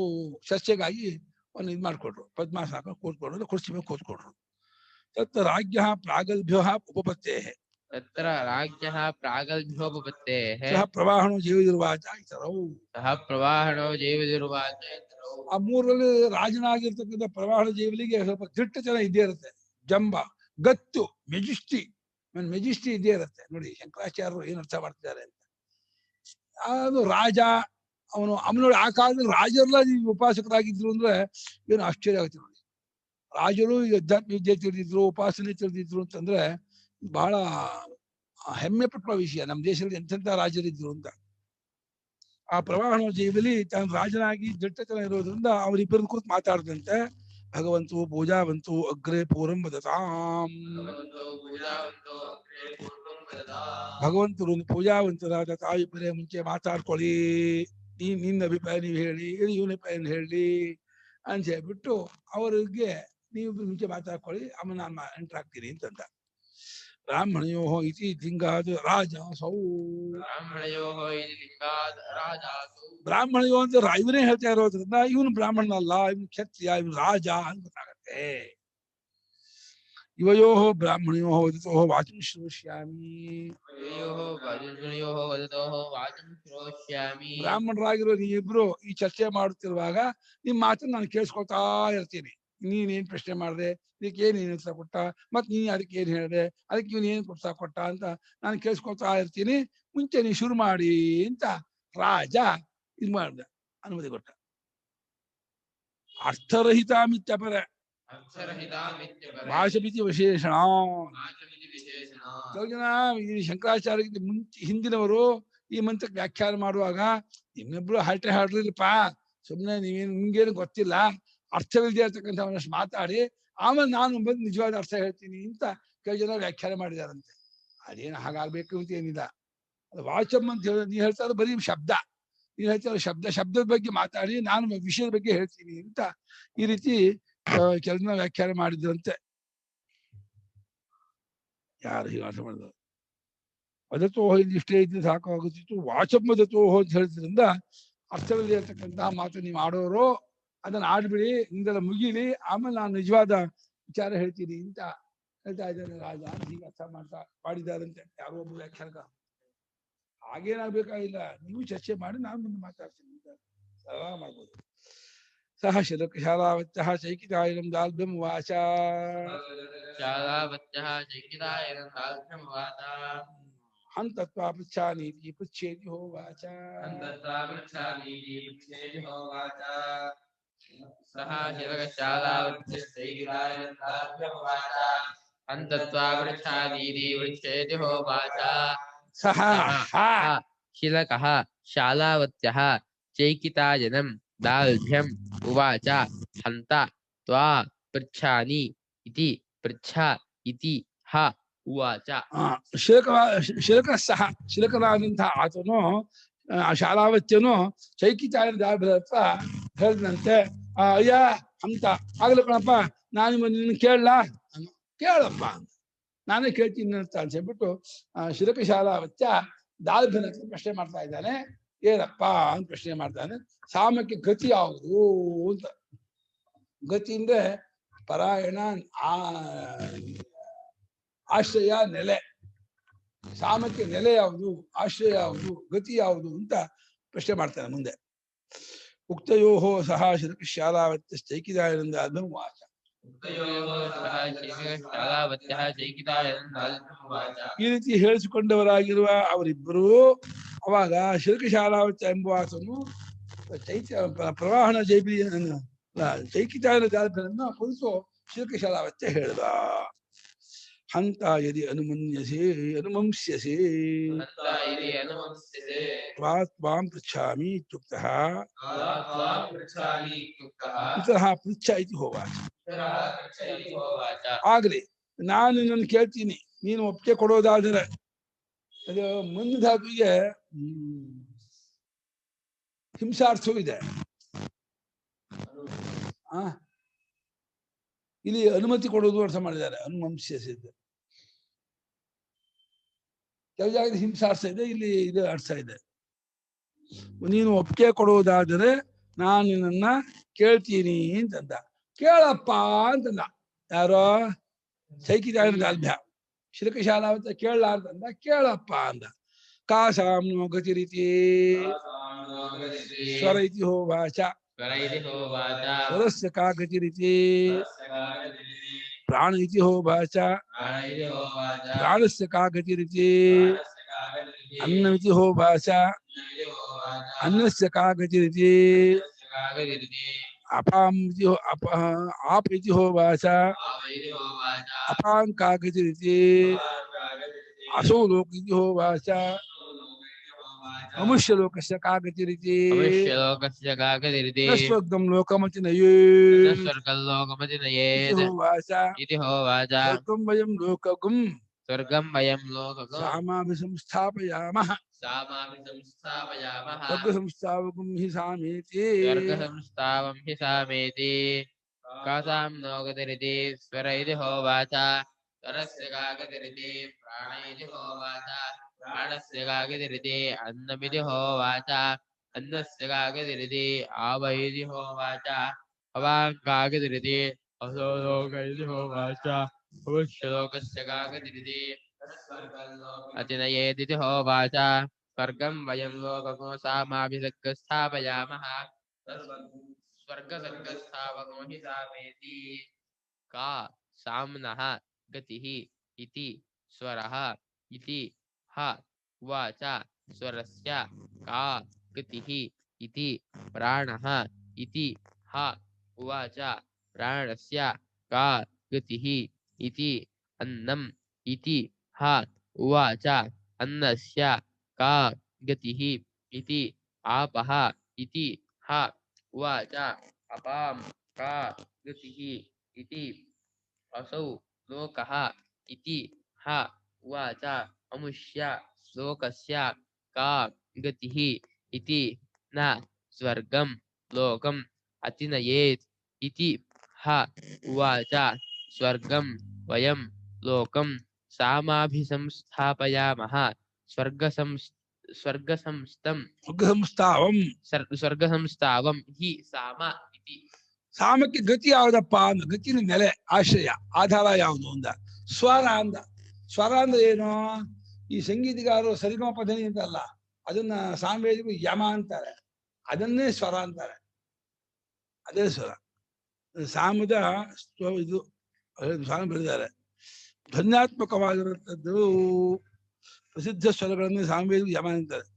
ಚರ್ಚೆಗಾಗಿ ಒಂದು ಇದ್ ಮಾಡ್ಕೊಂಡ್ರು. ಪದ್ಮಾಸನ ಕೂತ್ಕೊಂಡ್ರು, ಕುರ್ಚಿ ಮೇಲೆ ಕೂತ್ಕೊಂಡ್ರು. ತತ್ರ ರಾಜ್ಯ ಪ್ರಾಗಲ್ಭ್ಯ ಉಪಪತ್ತೇ ಪ್ರವಾಹಣೋ ಜೀವದಿರುವಾಚ ಇತರವು. ಆ ಮೂರಲ್ಲಿ ರಾಜನಾಗಿರ್ತಕ್ಕಂಥ ಪ್ರವಾಹಣ ಜೀವಲಿಗೆ ಸ್ವಲ್ಪ ದಿಟ್ಟತನ ಇದ್ದೇ ಇರುತ್ತೆ. ಜಂಬ, ಗತ್ತು, ಮೆಜಿಸ್ಟಿ ಇದ್ದೇ ಇರುತ್ತೆ. ನೋಡಿ ಶಂಕರಾಚಾರ್ಯರು ಏನ್ ಅರ್ಥ ಮಾಡ್ತಿದ್ದಾರೆ ಅಂತ. ಅದು ರಾಜ ಅವನೋಡಿ ಆ ಕಾಲದಲ್ಲಿ ರಾಜರೆಲ್ಲ ಉಪಾಸಕರಾಗಿದ್ರು ಅಂದ್ರೆ ಏನು ಆಶ್ಚರ್ಯ ಆಗುತ್ತೆ ನೋಡಿ. ರಾಜರು ಈಗ ಅಧ್ಯಾತ್ಮ ವಿದ್ಯೆ ತಿಳಿದಿದ್ರು, ಉಪಾಸನೆ ತಿಳಿದಿದ್ರು ಅಂತಂದ್ರೆ ಬಹಳ ಹೆಮ್ಮೆ ಪಟ್ಟುವ ವಿಷಯ. ನಮ್ಮ ದೇಶದಲ್ಲಿ ಎಂತೆಂಥ ರಾಜರಿದ್ರು ಅಂತ. ಆ ಪ್ರವಾಹಣ ಜೀವಲಿ ತಾನು ರಾಜನಾಗಿ ದಿಟ್ಟತನ ಇರೋದ್ರಿಂದ ಅವರಿಬ್ಬರನ್ನ ಕುರಿತು ಮಾತಾಡದಂತೆ ಭಗವಂತು ಪೂಜಾವಂತು ಅಗ್ರೆ ಪೂರ್ವಂ ವದತಾಂ. ಭಗವಂತರು ಪೂಜಾವಂತರಾದ ತಾಯಿ ಬರೇ ಮುಂಚೆ ಮಾತಾಡ್ಕೊಳ್ಳಿ, ನಿನ್ನ ಅಭಿಪ್ರಾಯ ನೀವು ಹೇಳಿ, ಇವನ ಅಭಿಪ್ರಾಯ ಹೇಳಿ ಅಂತ ಹೇಳ್ಬಿಟ್ಟು ಅವರಿಗೆ ನೀವು ಮುಂಚೆ ಮಾತಾಡ್ಕೊಳ್ಳಿ, ಆಮೇಲೆ ನಾನು ಎಂಟರ್ ಆಗ್ತೀನಿ ಅಂತಂದ. ಬ್ರಾಹ್ಮಣಯೋ ಇತಿ ಲಿಂಗಾದ ರಾಜಸೌ. ಬ್ರಾಹ್ಮಣಯೋ ಅಂತ ಇವನೇ ಹೇಳ್ತಾ ಇರೋದ್ರಿಂದ ಇವನು ಬ್ರಾಹ್ಮಣನಲ್ಲ, ಇವನು ಕ್ಷತ್ರಿಯ, ಇವನು ರಾಜ ಅಂತ ಗೊತ್ತಾಗತ್ತೆ. ಇವಯೋ ಬ್ರಾಹ್ಮಣಯೋ ವದತೋ ವಾಚಂ ಶ್ರೋಷ್ಯಾಮಿ. ಬ್ರಾಹ್ಮಣರಾಗಿರೋ ನೀವಿಬ್ರು ಈ ಚರ್ಚೆ ಮಾಡುತ್ತಿರುವಾಗ ನಿಮ್ ಮಾತನ್ನ ನಾನು ಕೇಳಿಸ್ಕೊಳ್ತಾ ಇರ್ತೀನಿ. ನೀನೇನ್ ಪ್ರಶ್ನೆ ಮಾಡಿದೆ, ಇದಕ್ಕೆ ಏನ್ ಉತ್ತರ ಕೊಟ್ಟ, ಮತ್ ನೀನ್ ಅದಕ್ಕೆ ಏನ್ ಹೇಳಿದೆ, ಅದಕ್ಕೆ ಇವನ್ ಏನ್ ಉತ್ತರ ಕೊಟ್ಟ ಅಂತ ನಾನು ಕೇಳಿಸ್ಕೊಳ್ತಾ ಇರ್ತೀನಿ. ಮುಂಚೆ ನೀ ಶುರು ಮಾಡಿ ಅಂತ ರಾಜ ಇದ್ ಮಾಡ್ದ, ಅನುಮತಿ ಕೊಟ್ಟ. ಅರ್ಥರಹಿತಾಮಿತ್ಯಪರ ಭಾಷಮಿತಿ ವಿಶೇಷಣ. ಕೆಲವು ಜನ ಈ ಶಂಕರಾಚಾರ್ಯಕ್ಕೆ ಮುಂಚೆ ಹಿಂದಿನವರು ಈ ಮಂತ್ರಕ್ಕೆ ವ್ಯಾಖ್ಯಾನ ಮಾಡುವಾಗ ನಿಮ್ಮಿಬ್ರು ಹರಟೆ ಹಾಡ್ಲಿಲ್ಲಪ್ಪ, ಸುಮ್ಮನೆ ನಿಮ್ಗೇನು ಗೊತ್ತಿಲ್ಲ, ಅರ್ಥವಿಲ್ಲದೆ ಇರ್ತಕ್ಕಂಥವನ್ನಷ್ಟು ಮಾತಾಡಿ ಆಮೇಲೆ ನಾನು ಬಂದು ನಿಜವಾದ ಅರ್ಥ ಹೇಳ್ತೀನಿ ಅಂತ ಕೆಲವು ಜನ ವ್ಯಾಖ್ಯಾನ ಮಾಡಿದಾರಂತೆ. ಅದೇನು ಹಾಗಾಗ್ಬೇಕು ಅಂತ ಏನಿಲ್ಲ. ಅದು ವಾಚಮ್ ಅಂತ ಹೇಳಿ ನೀ ಹೇಳ್ತಾ ಇರೋ ಬರೀ ಶಬ್ದ, ನೀನ್ ಹೇಳ್ತಾ ಶಬ್ದದ ಬಗ್ಗೆ ಮಾತಾಡಿ ನಾನು ವಿಷಯದ ಬಗ್ಗೆ ಹೇಳ್ತೀನಿ ಅಂತ ಈ ರೀತಿ ಕೆಲವು ಜನ ವ್ಯಾಖ್ಯಾನ ಮಾಡಿದ್ರಂತೆ. ಯಾರು ಹೀಗೆ ಅರ್ಥ ಮಾಡಿದ್ರು? ವದತೋಹ ಇಷ್ಟೇ ಇದ್ದು ಸಾಕಾಗುತ್ತಿತ್ತು. ವಾಚಮ್ ವದತೋಹ ಅಂತ ಹೇಳಿದ್ರಿಂದ ಅರ್ಥವಿಲ್ಲದೆ ಇರ್ತಕ್ಕಂತಹ ಮಾತು ನೀವು ಆಡೋರು ಅದನ್ನ ಆಡ್ಬಿಡಿ, ನಿಂದೆಲ್ಲ ಮುಗಿಲಿ, ಆಮೇಲೆ ನಾನು ನಿಜವಾದ ವಿಚಾರ ಹೇಳ್ತೀನಿ ಅಂತ ಹೇಳ್ತಾ ಇದ್ದಾರೆ ರಾಜ. ಹೀಗೆ ಅರ್ಥ ಮಾಡಿದಾರಂತೆ ಯಾರೋ ಒಬ್ಬ ವ್ಯಾಖ್ಯಾನಕ. ಹಾಗೇನಾಗ್ಬೇಕಾಗಿಲ್ಲ, ನೀವು ಚರ್ಚೆ ಮಾಡಿ ನಾನು ಮುಂದೆ ಮಾತಾಡ್ತೀನಿ ಅಂತ ಮಾಡ್ಬೋದು. ಸಹ ಶಾಲಾವತ್ಯಃ ಚೈಕಿತಾಯನಂ ದಾಲ್ಭ್ಯಂ ವಾಚ. ಹಂತತ್ವಾ ಪೃಚ್ಛಾನೀತಿ ಪೃಚ್ಛೇತಿ ಹೋವಾಚ. ಶಿಲಕಃ ಶಾಲಾವತ್ಯಃ ಚೈಕಿತಾಯನಂ ದಾಲ್ಭ್ಯಂ ಉವಾಚ ಹಂತ ತ್ವಾ ಪೃಚ್ಛಾನಿ ಇತಿ ಪೃಚ್ಛಾ ಇತಿ ಹ ಉವಾಚ. ಶಿಲಕನಾದಂತಹ ಆತನು ಶಾಲಾವತ್ಯನು ಚೈಕಿತಾಯನ ದಾಲ್ಭ್ಯದ ಹತ್ರ ಹೇಳಿದಂತೆ, ಅಯ್ಯ ಅಂತ ಆಗ್ಲಿ ಕಣಪ್ಪ, ನಾನು ನಿನ್ನ ಕೇಳಲಾ? ಕೇಳಪ್ಪ, ನಾನೇ ಕೇಳ್ತೀನಿ ಅಂತ ಹೇಳ್ಬಿಟ್ಟು ಶಿಲಕ ಶಾಲಾವತ್ಯ ದಾಲ್ಭ್ಯನ ಹತ್ರ ಪ್ರಶ್ನೆ ಮಾಡ್ತಾ ಇದ್ದಾನೆ. ಏನಪ್ಪ ಅಂತ ಪ್ರಶ್ನೆ ಮಾಡ್ತಾನೆ. ಸಾಮಕ್ಕೆ ಗತಿ ಯಾವುದು ಅಂತ. ಗತಿ ಅಂದ್ರೆ ಪರಾಯಣ, ಆಶ್ರಯ, ನೆಲೆ. ಸಾಮಕ್ಕೆ ನೆಲೆ ಯಾವುದು, ಆಶ್ರಯ ಯಾವುದು, ಗತಿ ಯಾವುದು ಅಂತ ಪ್ರಶ್ನೆ ಮಾಡ್ತಾನೆ ಮುಂದೆ. ಉಕ್ತಯೋಹೋ ಸಹ ಶಾಲಾವತ್ಯಶ್ಚೈಕಿದಾಯನಂದ ಅಲ್ಪವಾಚ. ಈ ರೀತಿ ಹೇಳಿಸಿಕೊಂಡವರಾಗಿರುವ ಅವರಿಬ್ಬರು ಅವಾಗ ಶಿಲ್ಕಶಾಲಾವತ್ಯ ಎಂಬ ವಾಸನು ಪ್ರವಾಹನ ಚೈಕಿತಾಯನ ಜಾಲಪೆಯನ್ನು ಕುರಿತು ಶಿಲ್ಕಶಾಲಾವತ್ಯ ಹೇಳಿದ. ಹಂತ ಯದಿ ಅನುಮಂಸ್ಯಸೆ ತ್ವಾಂ ಪೃಚ್ಛಾಮಿ ಇತ್ಯುಕ್ತಃ ಇತರಃ ಪೃಚ್ಛ ಇತಿ ಹೋವಾಚ. ಆಗ್ಲಿ ನಾನು ನಿನ್ನನ್ನು ಕೇಳ್ತೀನಿ, ನೀನು ಒಪ್ಪಿಗೆ ಕೊಡೋದಾದರೆ. ಅದು ಮುಂದೆ ಧಾತುವಿಗೆ ಹಿಂಸಾರ್ಥವೂ ಇದೆ. ಇಲ್ಲಿ ಅನುಮತಿ ಕೊಡೋದು ಅರ್ಥ ಮಾಡಿದ್ದಾರೆ. ಅನುಮಂಸ್ಯಸೆ ಕೆಲವು ಜಾಗದಲ್ಲಿ ಹಿಂಸಾರ್ಥ ಇದೆ, ಇಲ್ಲಿ ಇದು ಅರ್ಥ ಇದೆ. ನೀನು ಒಪ್ಪಿಗೆ ಕೊಡುವುದಾದರೆ ನಾನು ನಿನ್ನ ಕೇಳ್ತೀನಿ ಅಂತಂದ. ಕೇಳಪ್ಪ ಅಂತಂದ. ಯಾರೋ ಚೈಕಿತಾಯನ ಅಲ್ಭ್ಯ ಶಿಲ್ಕಶಾಲಾವತ್ಯ ಕೇಳಲ್ಲ ಅಂತಂದ. ಕೇಳಪ್ಪ ಅಂದ. ಕಾಸಾಮ್ನೋ ಗತಿರಿತಿ ಸ್ವರ ಇತಿ ಹೋವಾಚ. ಸ್ವರಸ್ಯ ಕಾ ಗತಿರಿತಿ ಪ್ರಾಣ ಇತಿ ಹೋವಾಚ. ಪ್ರಾಣಸ್ಯ ಕಾ ಗತಿರಿತಿ ಅನ್ನಮಿತಿ ಹೋವಾಚ. ಅನ್ನಸ್ಯ ಕಾ ಗತಿರಿತಿ ಅಪಾಂ ಆಪ್ ಇತಿ ಹೋವಾಚ. ಅಪಾಂ ಕಾ ಗತಿರಿತಿ असो लोक होवाच मनुष्य लोकस्य का गतिरिति स्वर्गं लोकमति नयेत् इति होवाच स्वर्गं वयं लोकगुं सामाभिसंस्थापयामः स्वर्गसंस्थापकं हि सामेति कासां नो गतिरिति स्वर इति होवाच स्वरस्य का गतिरिति प्राण इति होवाच प्राणस्य का गतिरिति अन्नमिति होवाच अन्नस्य का गतिरिति आव इति होवाच अवां का गतिरिति असो लोक इति होवाच मनुष्यलोकस्य का गतिरिति अतिनयेदिति होवाच स्वर्गं वयं लोकको सामाभिसर्गस्थापयामः स्वर्गसर्गस्थापको हि सामेति का साम्नः गतिः इति स्वरः इति ह उवाच स्वरस्य का गतिः इति प्राणः इति ह उवाच प्राणस्य का गतिः इति अन्नम् इति ह उवाच अन्नस्य का गतिः इति आपः इति ह उवाच अपां का गतिः इति असौ लोकः इति ह उवाच अमुष्य लोकस्य का गतिः इति न स्वर्गं लोकम् अतिनयेत् इति ह उवाच स्वर्गं वयं लोकं सामाभिसंस्थापयामः स्वर्गसंस्थावं हि साम इति ಸಾಮಕ್ಕೆ ಗತಿ ಯಾವುದಪ್ಪ ಅಂದ. ಗತಿನ ನೆಲೆ, ಆಶ್ರಯ, ಆಧಾರ ಯಾವುದು ಅಂದ. ಸ್ವರ ಅಂದ. ಸ್ವರ ಅಂದ್ರೆ ಏನು? ಈ ಸಂಗೀತಗಾರರು ಸರಿಗಮ ಪಧನಿ ಅಂತಲ್ಲ, ಅದನ್ನ ಸಾಮವೇದಿಗೂ ಯಮ ಅಂತಾರೆ, ಅದನ್ನೇ ಸ್ವರ ಅಂತಾರೆ. ಅದೇ ಸ್ವರ. ಸಾಮದ ಇದು ಸ್ವಾಮಿ ಬರೆದಿದ್ದಾರೆ. ಧ್ವನ್ಯಾತ್ಮಕವಾಗಿರುವಂಥದ್ದು ಪ್ರಸಿದ್ಧ ಸ್ವರಗಳನ್ನು ಸಾಮವೇದಿಗೂ ಯಮ ಅಂತಾರೆ.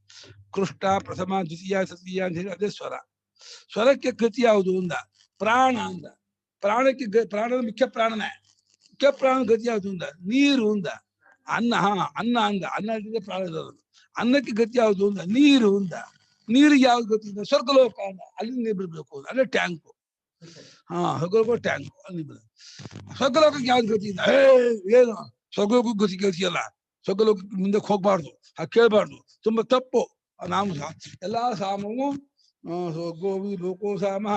ಕೃಷ್ಣ, ಪ್ರಥಮ, ದ್ವಿತೀಯ, ತೃತೀಯ ಅಂತ ಹೇಳಿ ಅದೇ ಸ್ವರ. ಸ್ವರಕ್ಕೆ ಗತಿ ಯಾವುದು ಅಂದ. ಪ್ರಾಣ ಅಂದ. ಪ್ರಾಣಕ್ಕೆ ಪ್ರಾಣದ ಮುಖ್ಯ ಪ್ರಾಣನೇ. ಮುಖ್ಯ ಪ್ರಾಣ ಗತಿ ಯಾವುದು ಅಂದ. ನೀರು ಅಂದ. ಅನ್ನ ಅನ್ನ ಅಂದ. ಅನ್ನ ಪ್ರಾಣ ಇರೋದು. ಅನ್ನಕ್ಕೆ ಗತಿ ಯಾವುದು ಅಂದ. ನೀರು ಅಂದ. ನೀರಿಗೆ ಯಾವ್ದು ಗತಿ ಅಂದ. ಸ್ವರ್ಗಲೋಕ ಅಂದ. ಅಲ್ಲಿ ನೀರು ಬಿಡ್ಬೇಕು ಅಂದ. ಅಲ್ಲೇ ಟ್ಯಾಂಕು. ಸ್ವರ್ಗಲೋಕ ಟ್ಯಾಂಕು. ಅಲ್ಲಿ ಸ್ವರ್ಗಲೋಕಕ್ಕೆ ಯಾವ್ದು ಗತಿ ಇಂದ. ಏನು ಸ್ವರ್ಗಲೋಕಕ್ಕೆ ಗತಿಯಲ್ಲ. ಸ್ವರ್ಗಲೋಕಕ್ಕೆ ಮುಂದಕ್ಕೆ ಹೋಗ್ಬಾರ್ದು, ಕೇಳ್ಬಾರ್ದು, ತುಂಬಾ ತಪ್ಪು. ನಾವು ಎಲ್ಲಾ ಸಾಮವು ಸ್ವರ್ಗೋವಿ ಲೋಕೋ ಸಾಮ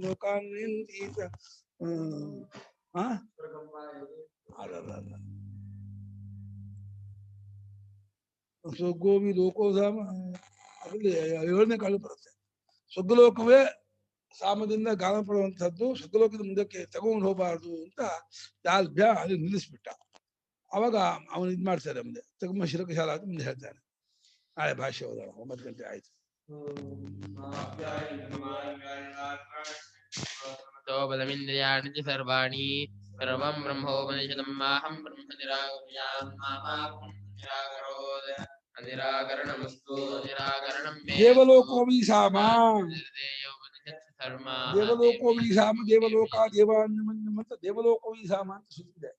ಲೋಕಾನ್ನೇಂತೀತ ಸ್ವರ್ಗೋವಿ ಲೋಕೋ ಸಾಮ ಅದರಲ್ಲಿ 7ನೇ ಕಾಳು ಬರುತ್ತೆ. ಸ್ವರ್ಗಲೋಕವೇ ಸಾಮದಿಂದ ಗಾನ ಪಡುವಂಥದ್ದು. ಸ್ವರ್ಗಲೋಕದ ಮುಂದಕ್ಕೆ ತಗೊಂಡು ಹೋಗಬಾರ್ದು ಅಂತ ಯಾಲ್ಭ್ಯ ಅಲ್ಲಿ ನಿಲ್ಲಿಸ್ಬಿಟ್ಟ. ಅವಾಗ ಅವನು ಇದ್ ಮಾಡ್ತಾರೆ. ಮುಂದೆ ತಗೊಂಬ ಶಿಲ್ಕಶಾಲಾ ಅಂತ ಮುಂದೆ ಹೇಳ್ತಾನೆ. ನಾಳೆ ಭಾಷೆ ಹೋದ 9 ಗಂಟೆ ಆಯ್ತು. तो बलमिन्द्रियाणि च सर्वाणि सर्वं ब्रह्मोपनिषदं माहं ब्रह्म निराकुर्याम् मा निराकरोत् अनिराकरणमस्तु निराकरणं मे देवलोको विसामा निर्देयोपनिषत्सु धर्मा ದೇವಲೋಕೋ ವಿಸಾಮ ದೇವಲೋಕ ದೇವಾನ್ಯಮನ್ಯಮಂತ ದೇವಲೋಕೋ ವಿಸಾಮ ಅಂತ ಸುತ್ತಿದೆ